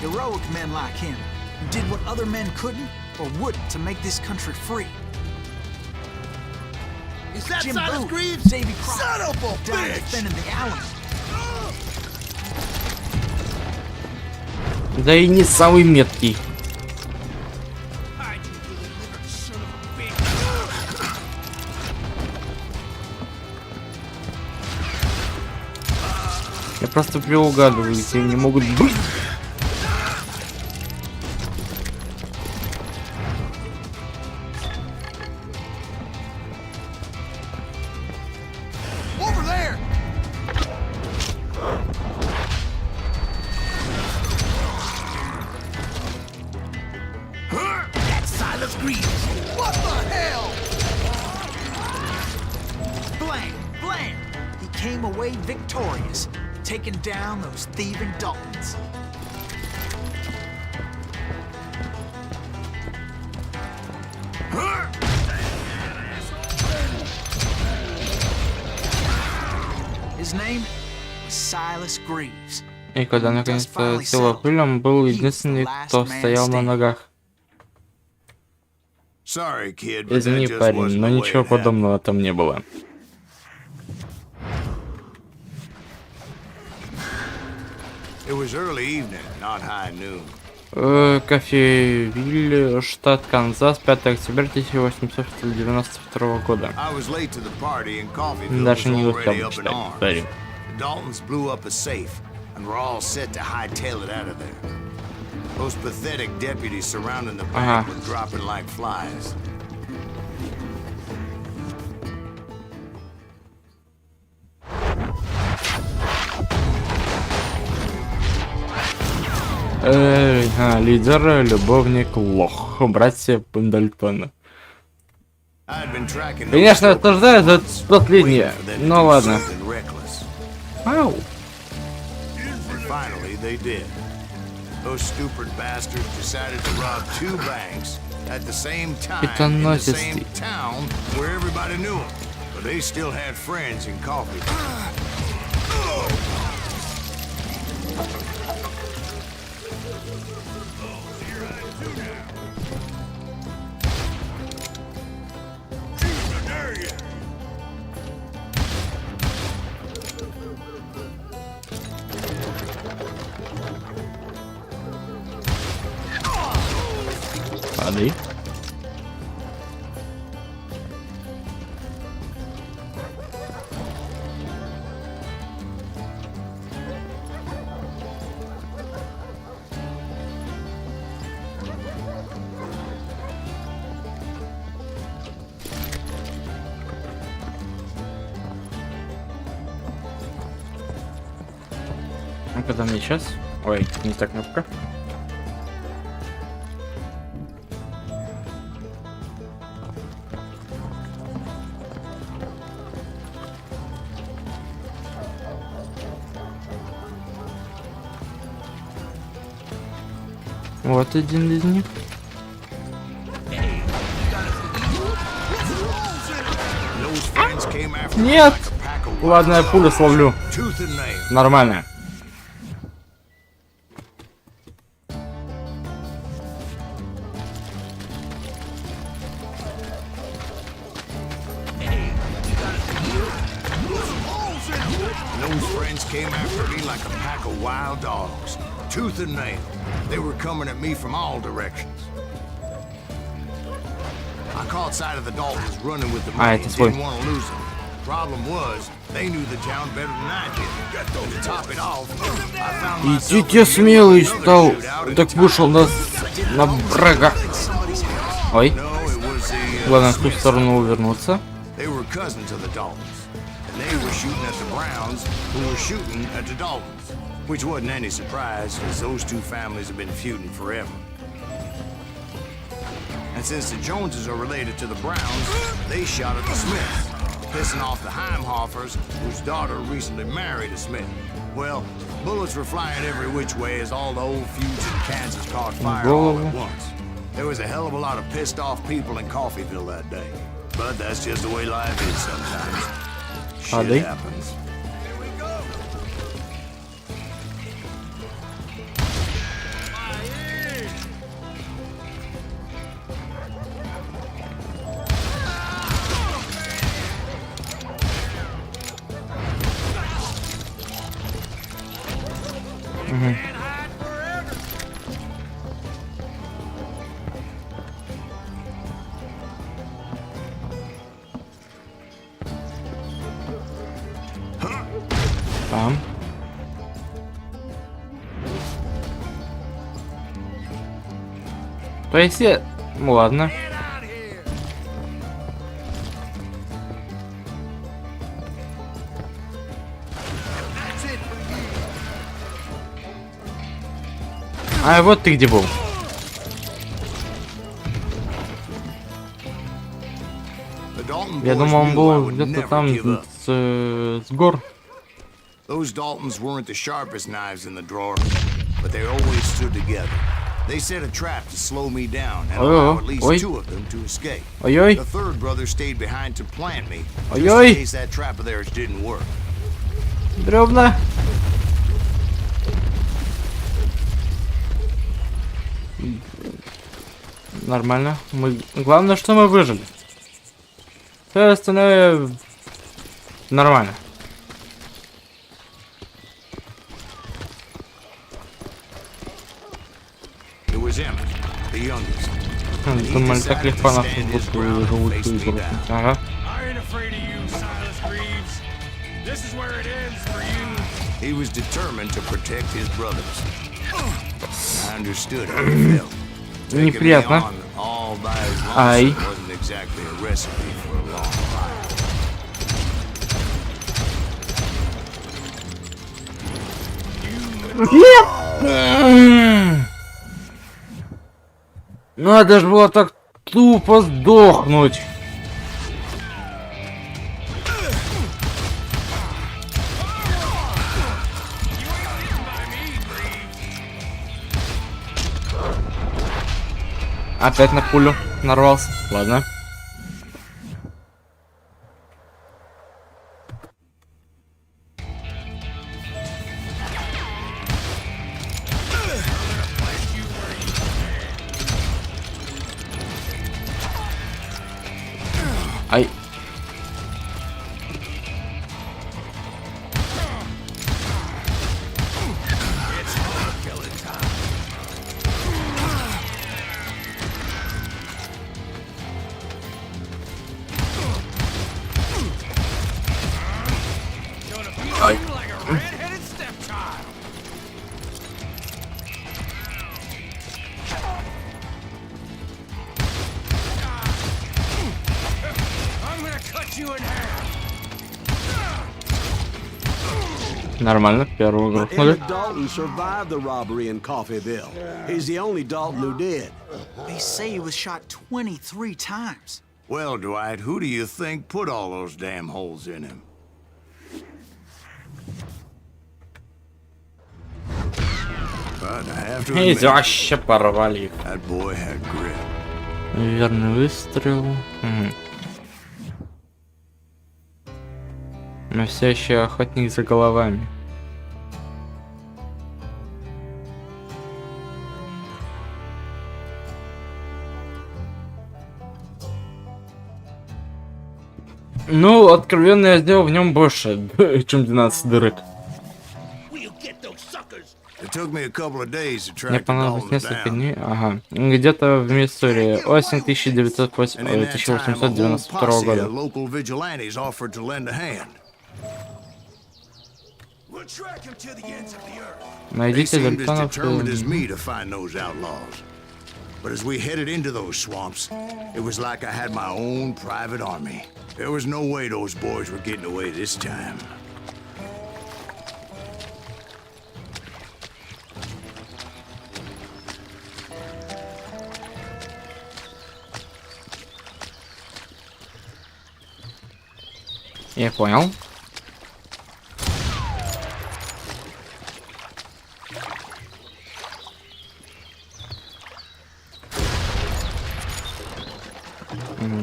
Heroic men like him, who did what other men couldn't or wouldn't to make this country free. Is that Jim Silas Boone, Greaves? Davy Crockett, Son of a died bitch! defending the Alamo. Да и не самый меткий. Я просто приугадываю, где они могут быть. Over there! That's Silas Greaves! What the hell? Blam! Blam! He came away victorious, taking down those thieving Daltons. His name was Silas Greaves. И когда наконец-то села пыль, он был единственный, кто стоял на ногах. Sorry, kid, but that Извини, just парень, wasn't но the way ничего it happened. подобного там не было. It was early evening, not high noon. Кофевиль, штат Канзас, 5 октября 1892 года. I was late to the party and Coffeeville was Даже не успел already up in почитать, arms. sorry. The Daltons blew up a safe and were all set to hightail it out of there. Those pathetic deputies surrounding the bank were dropping like flies. Лидер, любовник, лох. Братья Пендальтона. I'd been tracking Конечно, осуждаю за последнее. Ну ладно. something reckless. Ау. And finally, they did. Those stupid bastards decided to rob two banks at the same time in the same town where everybody knew them. But they still had friends in Coffee. Падай. кнопка-то мне сейчас? Ой, не та кнопка. Вот один из них. Нет! Ладно, я пулю словлю. Нормально. Those friends came after me like a pack of wild dogs, tooth and nail. They were coming at me from all directions. I caught sight of the Daltons running with the money and didn't want to lose them. Problem was, they knew the town better than I did. To top it off, I found myself Идите смелый стал, так вышел на брага. Ой. Главное в ту сторону увернуться. They were cousins of the Daltons. And they were shooting at the Browns, who were shooting at the Daltons. Which wasn't any surprise, because those two families have been feuding forever. And since the Joneses are related to the Browns, they shot at the Smiths, pissing off the Heimhoffers, whose daughter recently married a Smith. Well, bullets were flying every which way as all the old feuds in Kansas caught fire all at once. There was a hell of a lot of pissed off people in Coffeyville that day. But that's just the way life is sometimes. Shit happens. Там. То есть я... Ну ладно. А вот ты где был. Я думал, он был где-то там с гор. Those Daltons weren't the sharpest knives in the drawer, but they always stood together. They set a trap to slow me down and allow at least two of them to escape. The third brother stayed behind to plant me, just in case that trap of theirs didn't work. Бревна. Нормально. Главное, что мы выжили. Все остальное нормально. Думали, так легко нас будут живут игру. Ага. He was determined to protect his brothers. I understood how he felt. Неприятно. Ай. Wasn't exactly a recipe for a long life. Нет! Надо же было так тупо сдохнуть. Опять на пулю нарвался. Ладно. Ай. Ай. Нормально, первого But грохнули. Emmett Dalton survived the robbery in Coffeyville. He's the only Dalton who did. They say he was shot 23 times. Well, Dwight, who do you think put all those damn holes in him? But I have to admit, Эти вообще порвали их. that boy had grit. Верный выстрел. Но все еще охотник за головами. Ну, откровенно я сделал в нем больше, чем 12 дырок. It took me a couple of days to Мне track the понадобилось Daltons несколько down. дней. Ага. Где-то в Миссури. Осень And in that time, a whole 1892 posse года. of local vigilantes offered to lend a hand. They Найдите seemed as Дальтонов. determined as me to find those outlaws. But as we headed into those swamps, it was like I had my own private army. There was no way those boys were getting away this time. Я понял.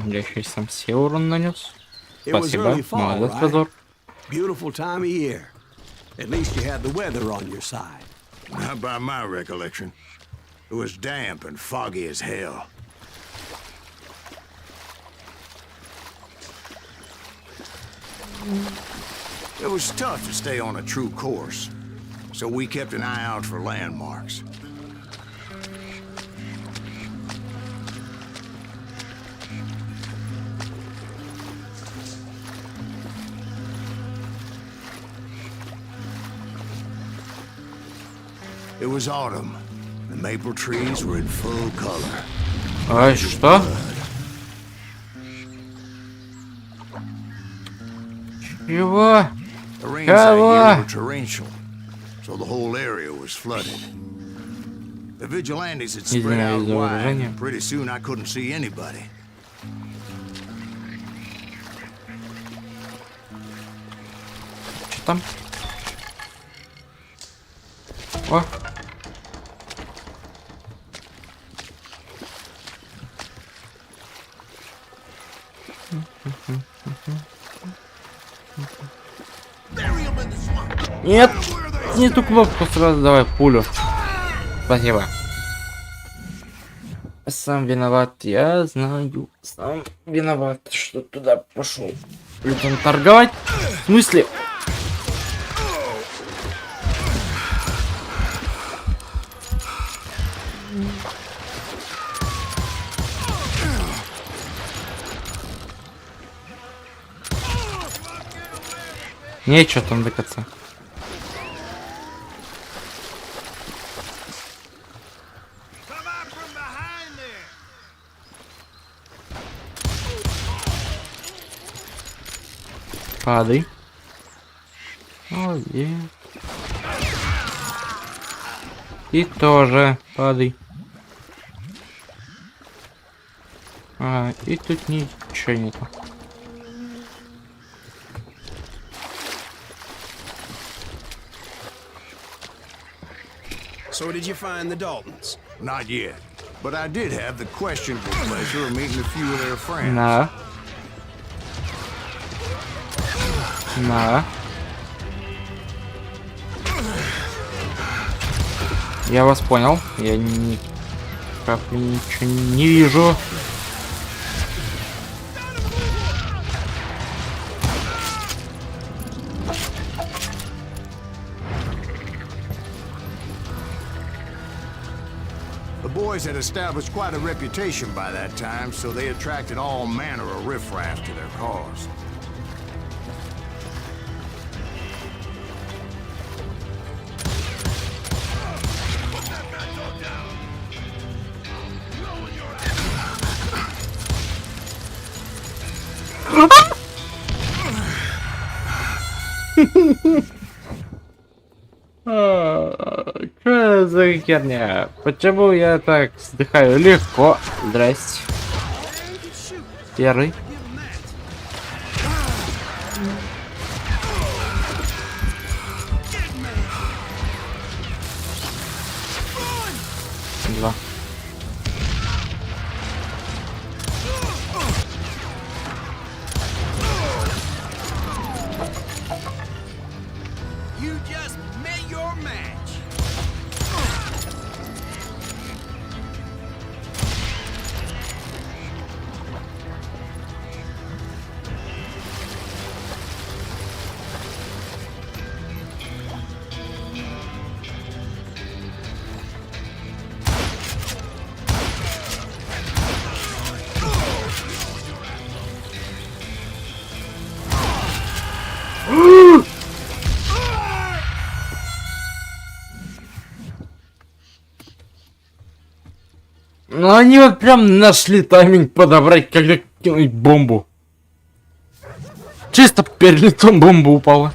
Я еще и сам себе урон нанес. It was Спасибо. early fall, Молодец, right? Федор. Beautiful time of year. At least you had the weather on your side. Not by my recollection. It was damp and foggy as hell. It was tough to stay on a true course, so we kept an eye out for landmarks. It was autumn. The maple trees were in full color. Ай, что? Чего? The rains that Кого? year were torrential, so the whole area was flooded. The vigilantes had spread out Извиняюсь за wide, выражение. and pretty soon I couldn't see anybody. Что там? О! Нет! Не ту кнопку сразу, давай пулю. Спасибо. Сам виноват, я знаю. Сам виноват, что туда пошел. Или там торговать? В смысле? Нечего там до конца. Падай. Молодец. И тоже падай. И тут ничего нету. So did you find the Daltons? Not yet, but I did have the questionable pleasure of meeting a few of their friends. На. На. Я вас понял. Я ни капли ничего не вижу. The boys had established quite a reputation by that time, so they attracted all manner of riffraff to their cause. Что за херня? Почему я так вздыхаю легко? Здрасте. Первый. Два. You just met your match. Ну они вот прям нашли тайминг подобрать, когда кинуть бомбу. Чисто перед лицом бомба упала.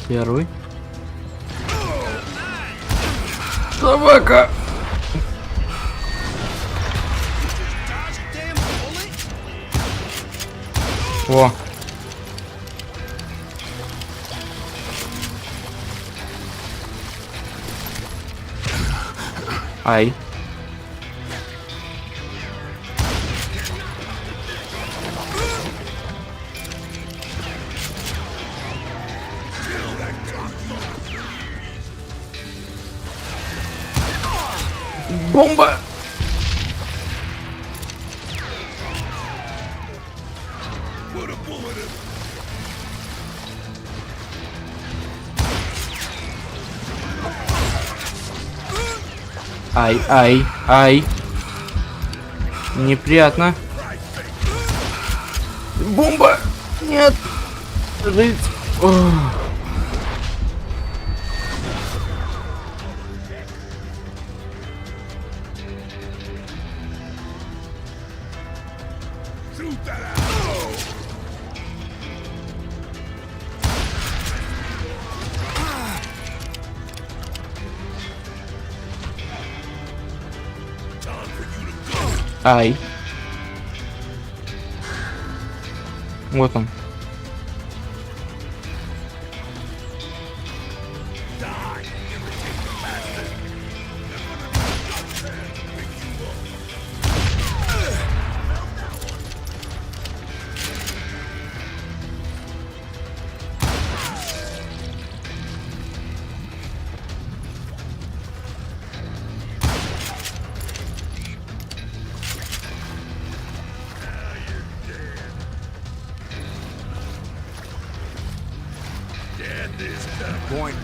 Первый. Собака. О. Ай. Бомба! Ай, ай, ай. Неприятно. Бомба! Нет! Жить! Ох. Ай. Вот он.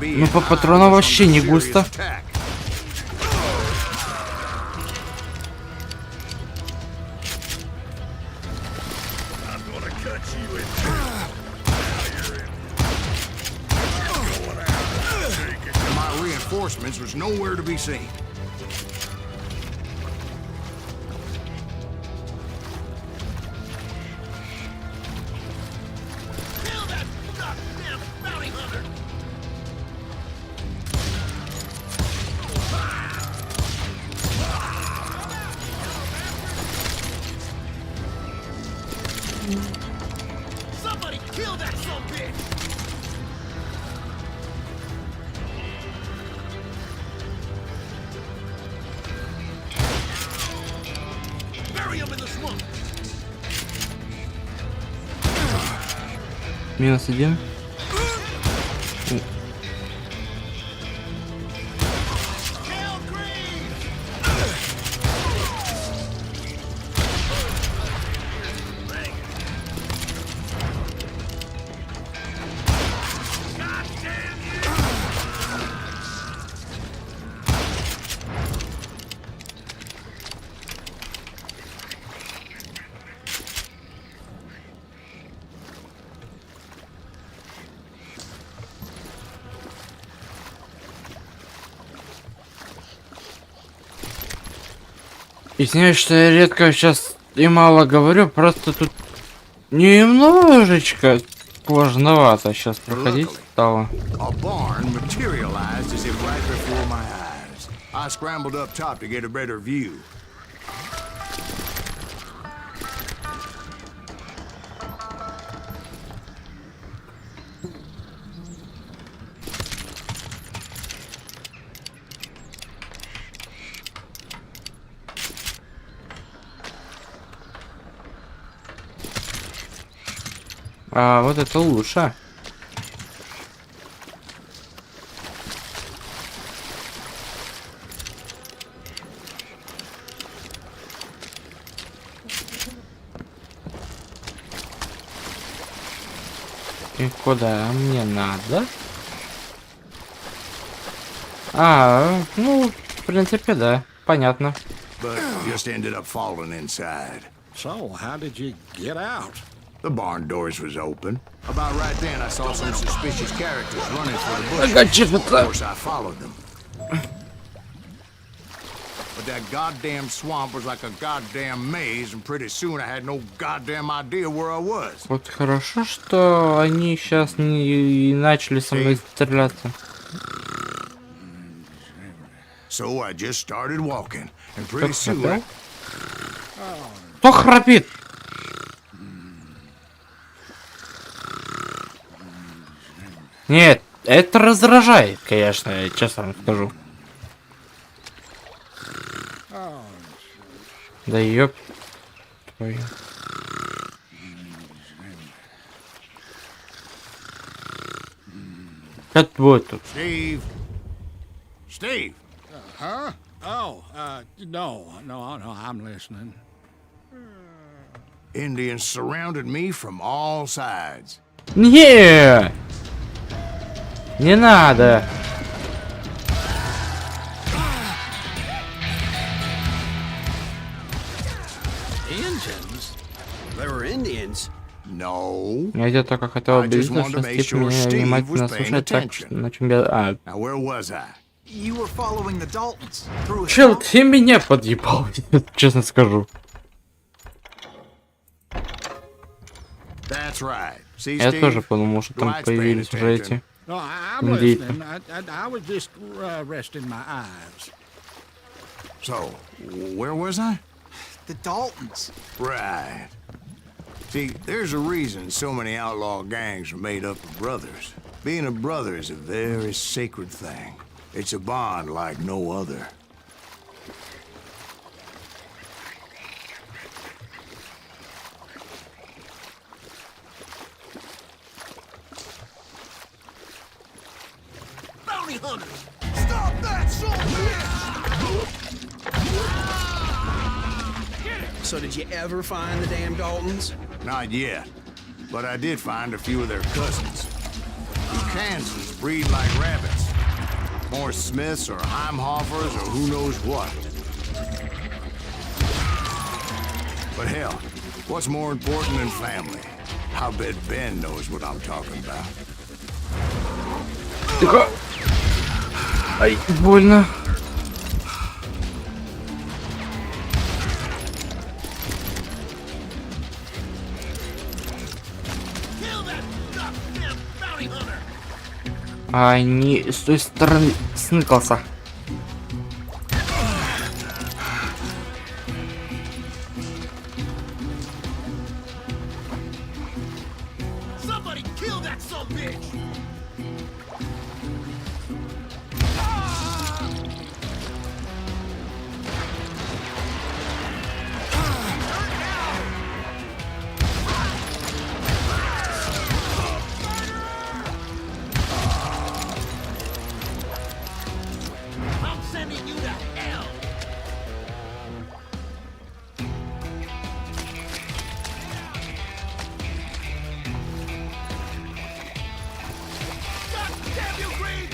Ну по патрону вообще не густо. My reinforcements was nowhere to be seen. Somebody kill that son bitch! Bury him in the swamp! Минус один. Извиняюсь, что я редко сейчас и мало говорю, просто тут немножечко сложновато сейчас проходить стало. A barn materialized as if right before my eyes. I scrambled up top to get a better view. А вот это лучше. И куда мне надо? Ну, в принципе, да, понятно. But just ended up falling inside. So, how did you get out? The barn doors was open. About right then, I saw some suspicious characters running for the bushes. Of course, I followed them. But that goddamn swamp was like a goddamn maze, and pretty soon I had no goddamn idea where I was. Вот хорошо, что они сейчас не начали со мной стреляться. So I just started walking, and pretty soon. Кто храпит? Нет, это раздражает, конечно, я честно вам скажу. Да ёп твою. Как вот тут? Steve. Steve. Huh? Oh, no, I'm listening. Indians surrounded me from all sides. Не! Не надо. Indians? They were Indians? No. Я где-то только хотел убедиться, что Стив меня внимательно слушает так, на чем я... Now where was I? You were following the Daltons through a Чел, swamp? ты меня подъебал, честно скажу. That's right. See, Я Steve? тоже подумал, что там Dwight's paying появились уже attention. эти. No, I'm Indeed. listening. I was just resting my eyes. So, where was I? The Daltons. Right. See, there's a reason so many outlaw gangs are made up of brothers. Being a brother is a very sacred thing. It's a bond like no other. Bounty hunters! Stop that son of a bitch! So did you ever find the damn Daltons? Not yet. But I did find a few of their cousins. In Kansas, breed like rabbits. More Smiths or Heimhoffers or who knows what. But hell, what's more important than family? I bet Ben knows what I'm talking about. Тихо. Ай, больно. Ай, не с той стороны сныкался. Somebody kill that son of a bitch! I'm sending you to hell! God damn you, Green!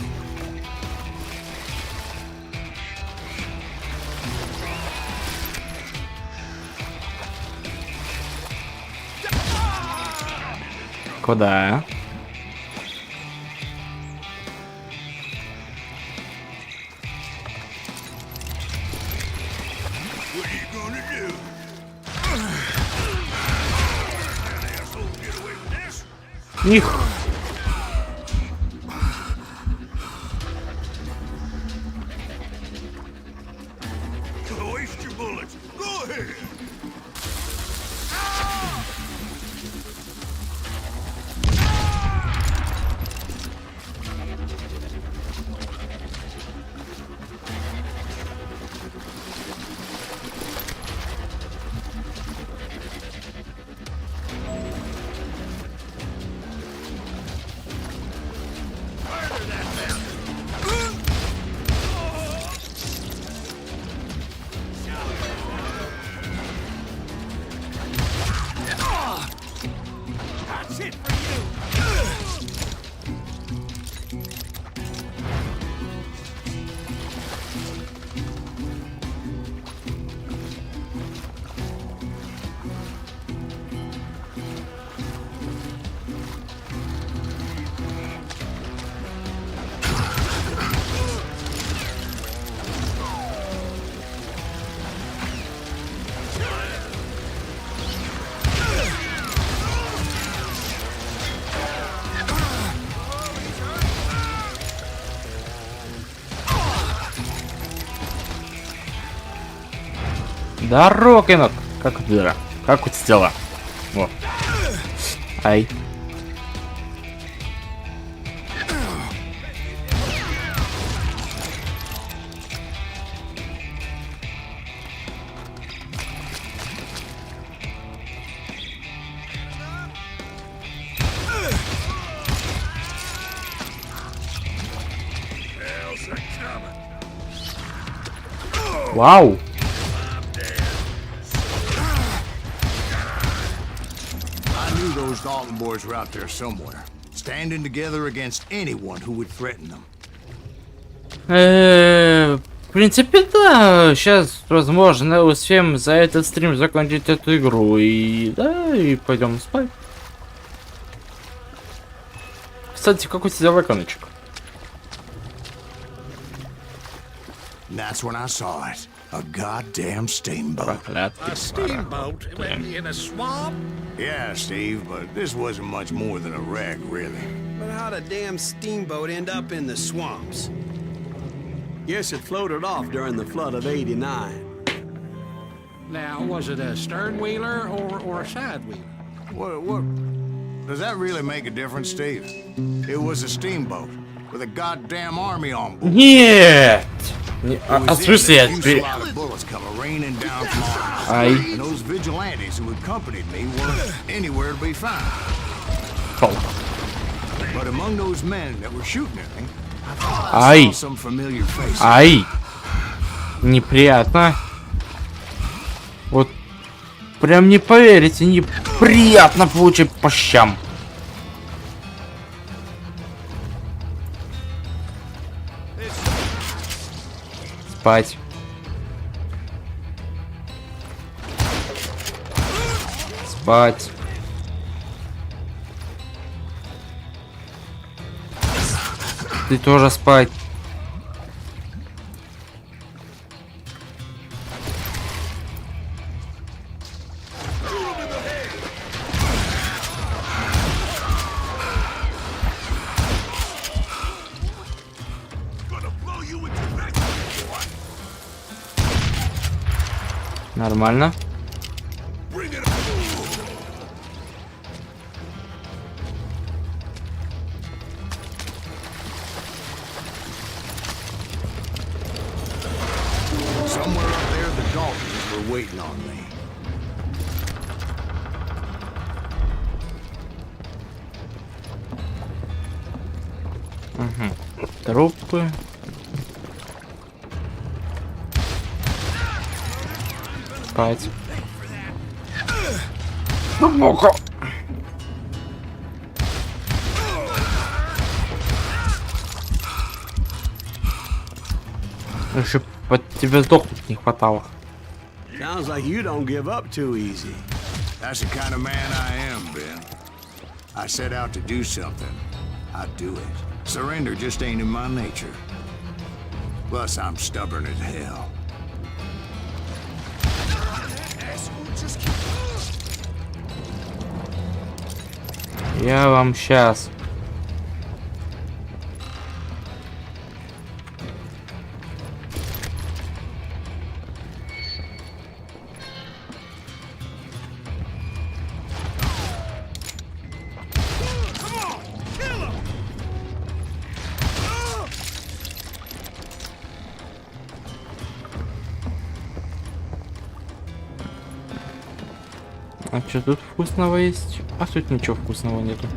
Куда? Их. Дорог, Инок. Как у тебя? Как у тебя дела? Во. Ай. Вау. Those Dalton boys were out there somewhere, standing together against anyone who would threaten them. В принципе, да. Сейчас, возможно, успеем за этот стрим закончить эту игру. И да, и пойдем спать. Кстати, как у тебя дела, коночек? That's when I saw it. A goddamn steamboat. Проклятый. A steamboat in a swamp? Yeah, Steve, but this wasn't much more than a wreck, really. But how'd a damn steamboat end up in the swamps? Yes, it floated off during the flood of '89. Now, was it a stern wheeler or a side wheeler? What? Does that really make a difference, Steve? It was a steamboat with a goddamn army on board. Нет! А в смысле я теперь... Bullets come raining down from our Ай. and those vigilantes who accompanied me weren't anywhere to be found. But among those men that were shooting at me, I thought I saw some familiar faces. Ай! Неприятно. Вот прям не поверите, неприятно получить по щам. Спать. Спать. Ты тоже спать. Нормально. Somewhere up there, the Daltons were waiting on me. Угу. Трупы. Спать. Ну-ка. Еще под тебя сдохнуть не хватало. Sounds like you don't give up too easy. That's the kind of man I am, Ben. I set out to do something. I do it. Surrender just ain't in my nature. Plus, I'm stubborn as hell. Я вам сейчас. А что тут вкусного есть? А тут ничего вкусного нету.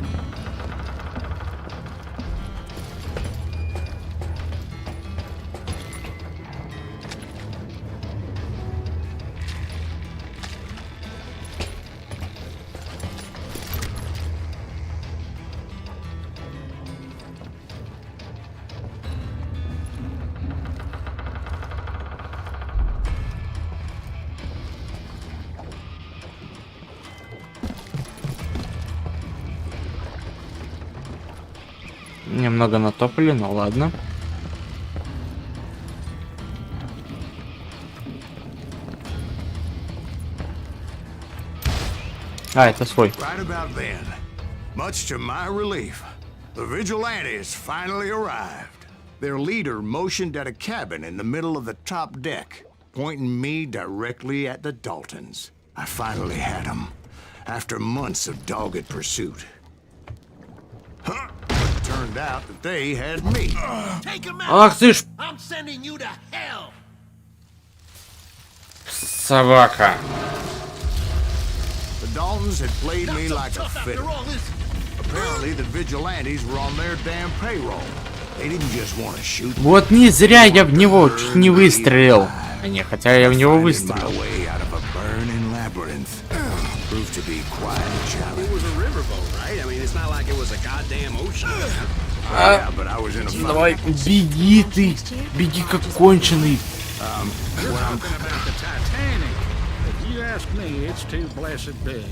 Немного натопали, но ладно. А, это свой. Right about then, much to my relief, the vigilantes finally arrived. Their leader motioned at a cabin in the middle of the top deck, pointing me directly at the Daltons. I finally had them, after months of dogged pursuit. Huh. Turned out that they had me. Take him out! Ах ты ж, I'm sending you to hell! собака. The Daltons had played me Not so like a tough after fiddle. all this. Apparently, the vigilantes were on their damn payroll. They didn't just want to shoot me. Вот не зря я в него чуть не выстрелил. А не, хотя я в него Finding my выстрелил. way out of a burning labyrinth proved to be quite a challenge. It was a riverboat, right? I mean, it's not like it was a goddamn ocean. Yeah, but I was in a Давай, беги ты, беги как конченый. You're talking about the Titanic. If you ask me, it's too blessed big.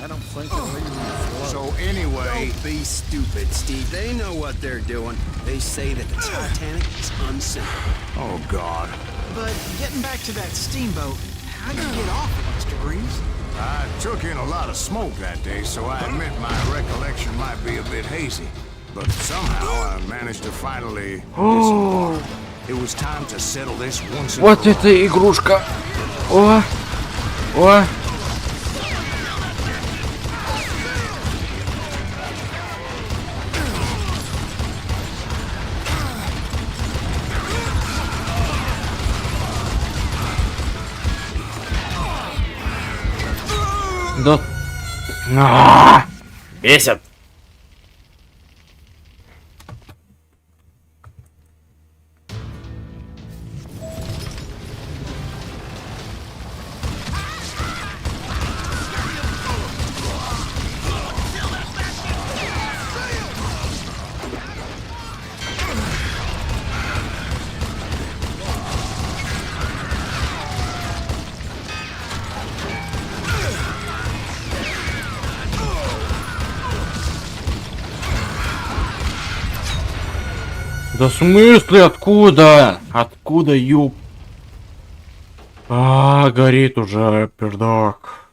I don't think it'll even float. So anyway, Don't be stupid, Steve. They know what they're doing. They say that the Titanic is unsinkable. oh God, But getting back to that steamboat, how'd you get off it, Mr. Greaves? I took in a lot of smoke that day, so I admit my recollection might be a bit hazy. But somehow I managed to finally disembark. It was time to settle this once and Вот for all. эта игрушка. О, о. Да. Бесит. Да в смысле? Откуда? Откуда, ёб? А, горит уже, пердак.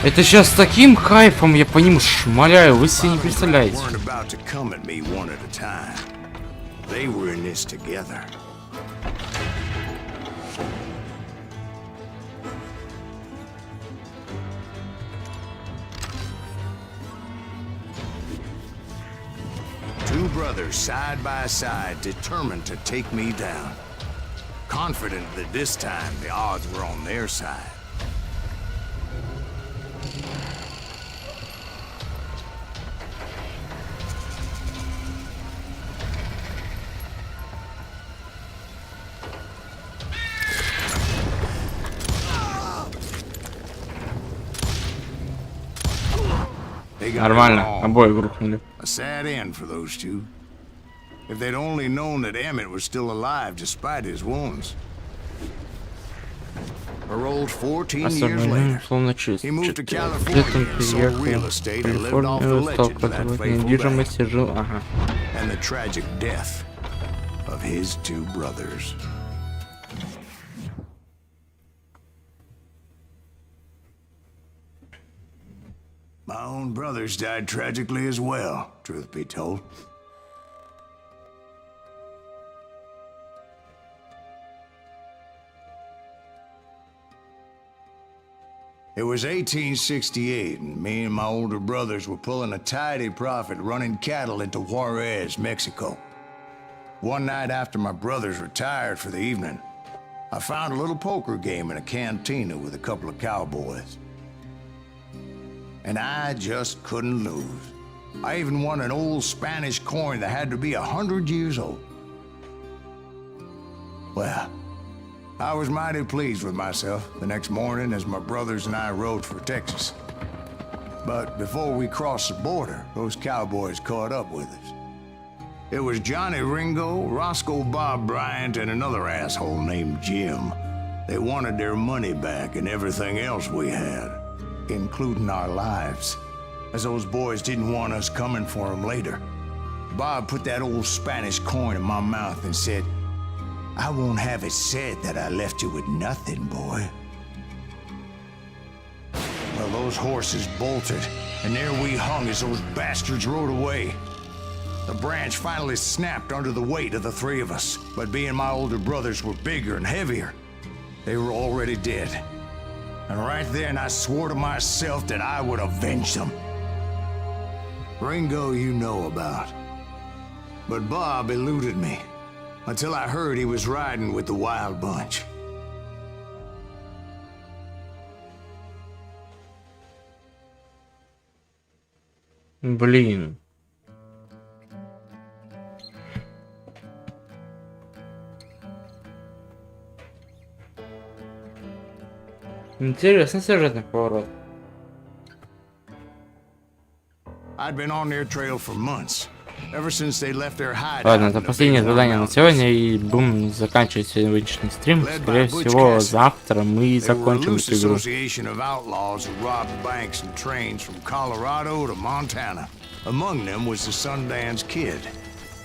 Это сейчас с таким кайфом я по ним шмаляю, вы себе не представляете. Weren't about to come at me one at a time. They were in this together. Two brothers side by side, determined to take me down. Confident that this time the odds were on their side. Нормально, обои грохнули. A sad end for those two. If they'd only known that Emmett was still alive despite his wounds. Paroled 14 years later, he moved to California and sold real estate and lived off the legend of that fateful day. And the tragic death of his two brothers. My own brothers died tragically as well, truth be told. It was 1868, and me and my older brothers were pulling a tidy profit running cattle into Juarez, Mexico. One night after my brothers retired for the evening, I found a little poker game in a cantina with a couple of cowboys. And I just couldn't lose. I even won an old Spanish coin that had to be 100 years old. Well, I was mighty pleased with myself the next morning as my brothers and I rode for Texas. But before we crossed the border, those cowboys caught up with us. It was Johnny Ringo, Roscoe Bob Bryant, and another asshole named Jim. They wanted their money back and everything else we had, including our lives, as those boys didn't want us coming for them later. Bob put that old Spanish coin in my mouth and said, "I won't have it said that I left you with nothing, boy." Well, those horses bolted, and there we hung as those bastards rode away. The branch finally snapped under the weight of the three of us, but being my older brothers were bigger and heavier, they were already dead. And right then I swore to myself that I would avenge them. Ringo you know about. But Bob eluded me, until I heard he was riding with the Wild Bunch. Блин. Интересный сюжетный поворот. I'd been on their trail for months. Ever since they left their hideout. Ладно, это последнее задание на сегодня, и будем заканчивать сегодняшний стрим. Скорее всего, завтра мы закончим эту игру. Among them was the Sundance Kid,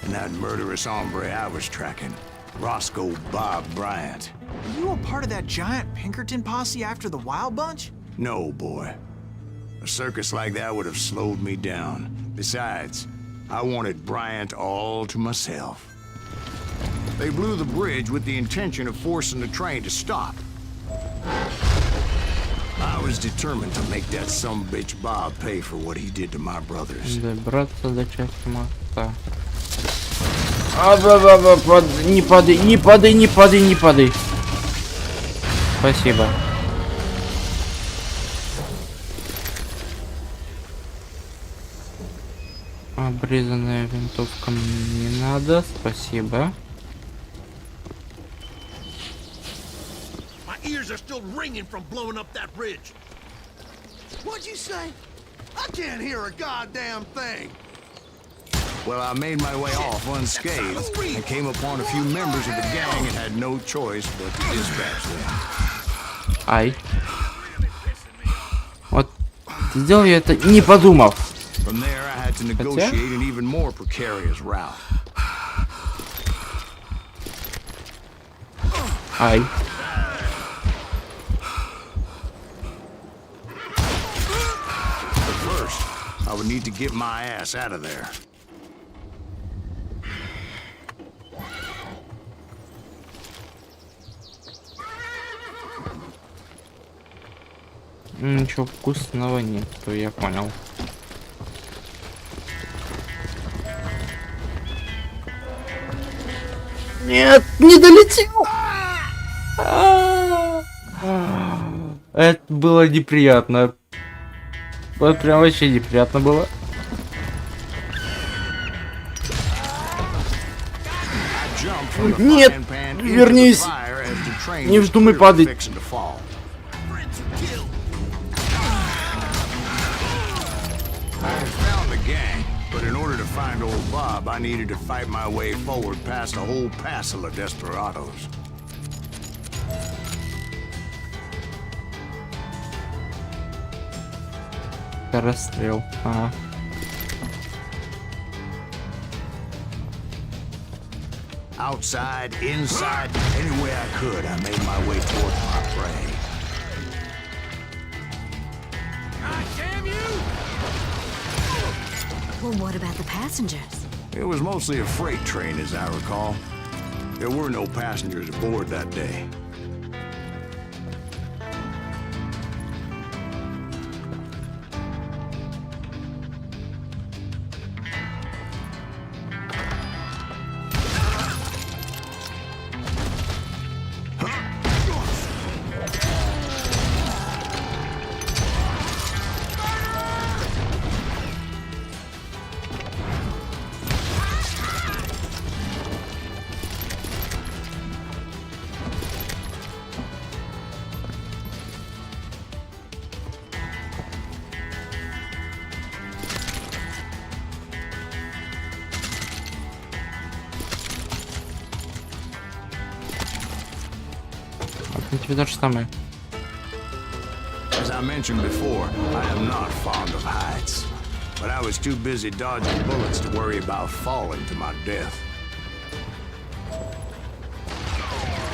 and that murderous hombre I was tracking, Roscoe Bob Bryant. Were you a part of that giant Pinkerton posse after the Wild Bunch? No, boy. A circus like that would have slowed me down. Besides, I wanted Bryant all to myself. They blew the bridge with the intention of forcing the train to stop. I was determined to make that sumbitch Bob pay for what he did to my brothers. Добраться до части моста. Не падай, не падай, не падай, не падай. Спасибо. Обрезанная винтовка мне не надо, спасибо. My ears are still ringing from blowing up that bridge. What'd you say? I can't hear a goddamn thing. Well, I made my way off unscathed and came upon a few members of the gang and had no choice but to dispatch them. Ай. Вот сделал я это не подумав. From there, I had to negotiate an even more precarious route. Ай. But first, I would need to get my ass out of there. Ничего вкусного нет, то я понял. Нет, не долетел. Это было неприятно. Вот прям вообще неприятно было. Нет, вернись. Не вздумай падать. gang, but in order to find old Bob, I needed to fight my way forward past a whole passel of desperados. Перестрел. Ага. Outside, inside, any way I could, I made my way towards my prey. Well, what about the passengers? It was mostly a freight train, as I recall. There were no passengers aboard that day. As I mentioned before, I am not fond of heights. But I was too busy dodging bullets to worry about falling to my death.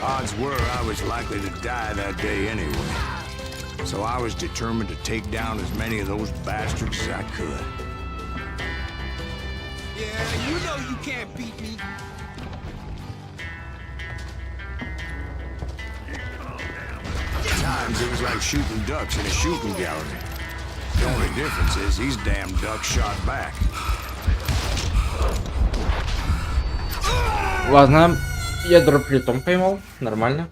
Odds were I was likely to die that day anyway. So I was determined to take down as many of those bastards as I could. Yeah, you know you can't beat me. Times it was like shooting ducks in a shooting gallery. The only difference is these damn ducks shot back. Ладно, ядро притом поймал, нормально.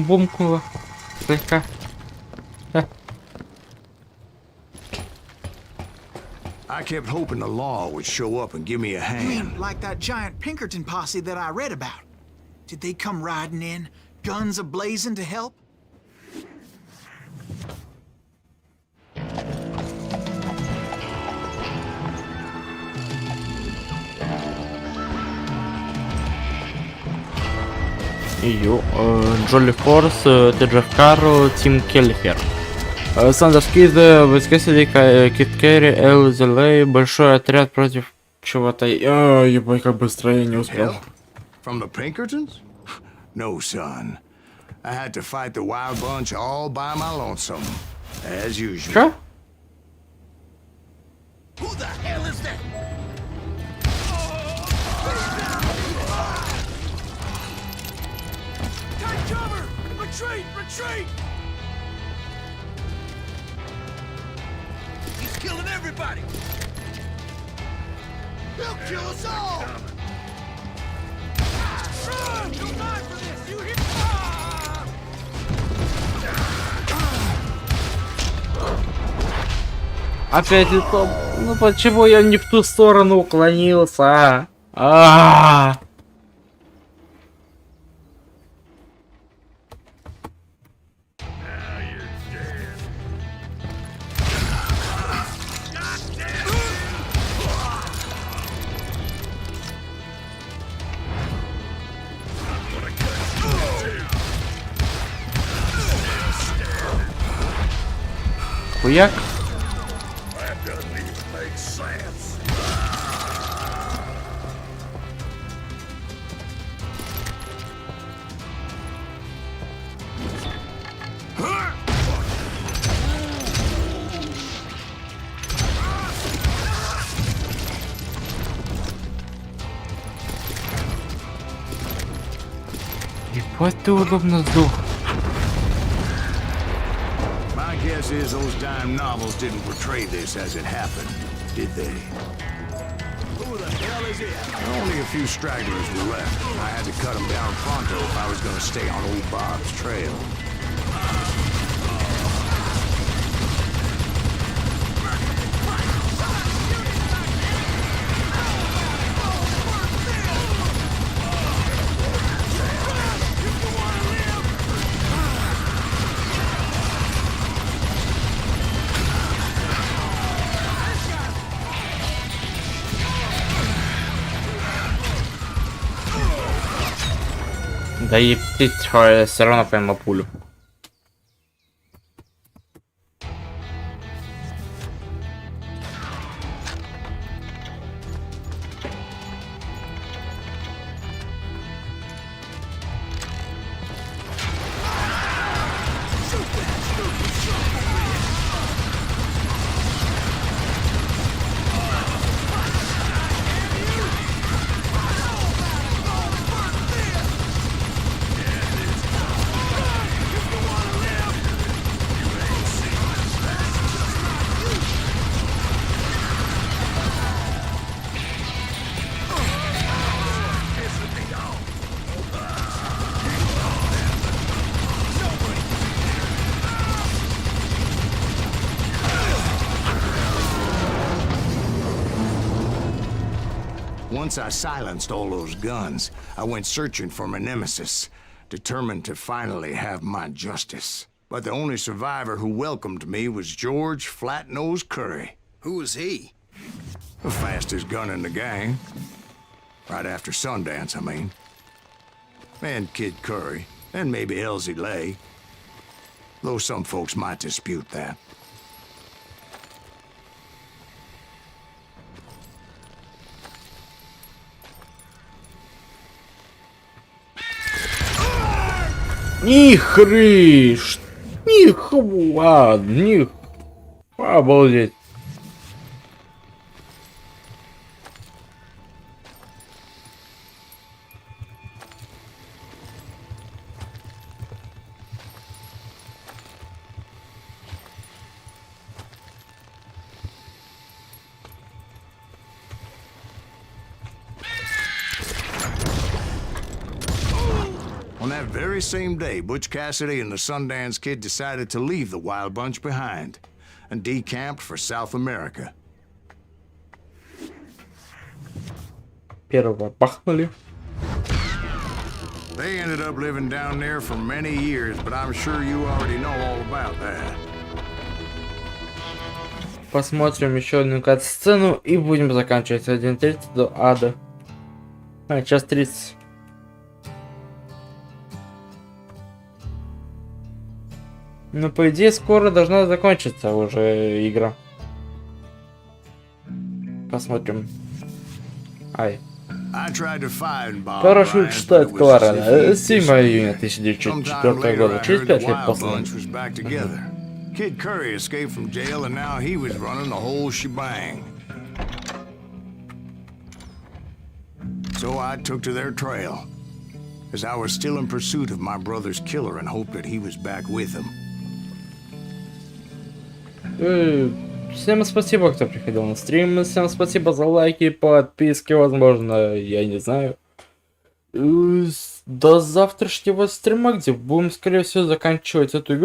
Бумкнуло слегка. I kept hoping the law would show up and give me a You hand. mean like that giant Pinkerton posse that I read about? Did they come riding in, guns a-blazing to help? Джоли Форс, Джефф Карл, Тим Келлихер. Сандерс Кид, воскресили Кит Керри, Эл Зелей, большой отряд против чего-то. Ебать, как быстро я не успел. Help? From the Pinkertons? No, son. I had to fight the wild bunch all by my lonesome, as usual. Чё? Who the hell is that? Take cover! Retreat! Retreat! He's killing everybody! He'll kill us all! Run! You'll die for this! You hear? Опять это... Ну почему я не в ту сторону уклонился? А-а-а! Хуяк. Ебать ты удобно сдох. My guess is those dime novels didn't portray this as it happened, did they? Who the hell is it? Only a few stragglers were left. I had to cut them down pronto if I was going to stay on old Bob's trail. Да и птица все равно пойму пулю. Once I silenced all those guns, I went searching for my nemesis, determined to finally have my justice. But the only survivor who welcomed me was George Flat-Nosed Curry. Who was he? The fastest gun in the gang. Right after Sundance, I mean. And Kid Curry, and maybe Elsie Lay. Though some folks might dispute that. Нихрыш! Ладно, обалдеть. On that very same day, Butch Cassidy and the Sundance Kid decided to leave the Wild Bunch behind and decamped for South America. Первого бахнули. They ended up living down there for many years, but I'm sure you already know all about that. Посмотрим еще одну кат-сцену и будем заканчивать 1:30 до ада. Час 30. Ну, по идее, скоро должна закончиться уже игра. Посмотрим. Ай. Парашют штат Колорадо. 7 июня 1904 года. Через 5 лет после. Kid Curry escaped from jail and now he was running the whole shebang. So I took to their trail, as I was still in pursuit of my brother's killer and hoped that he was back with him. Всем спасибо, кто приходил на стрим. Всем спасибо за лайки, подписки, возможно, я не знаю. До завтрашнего стрима, где будем, скорее всего, заканчивать эту игру.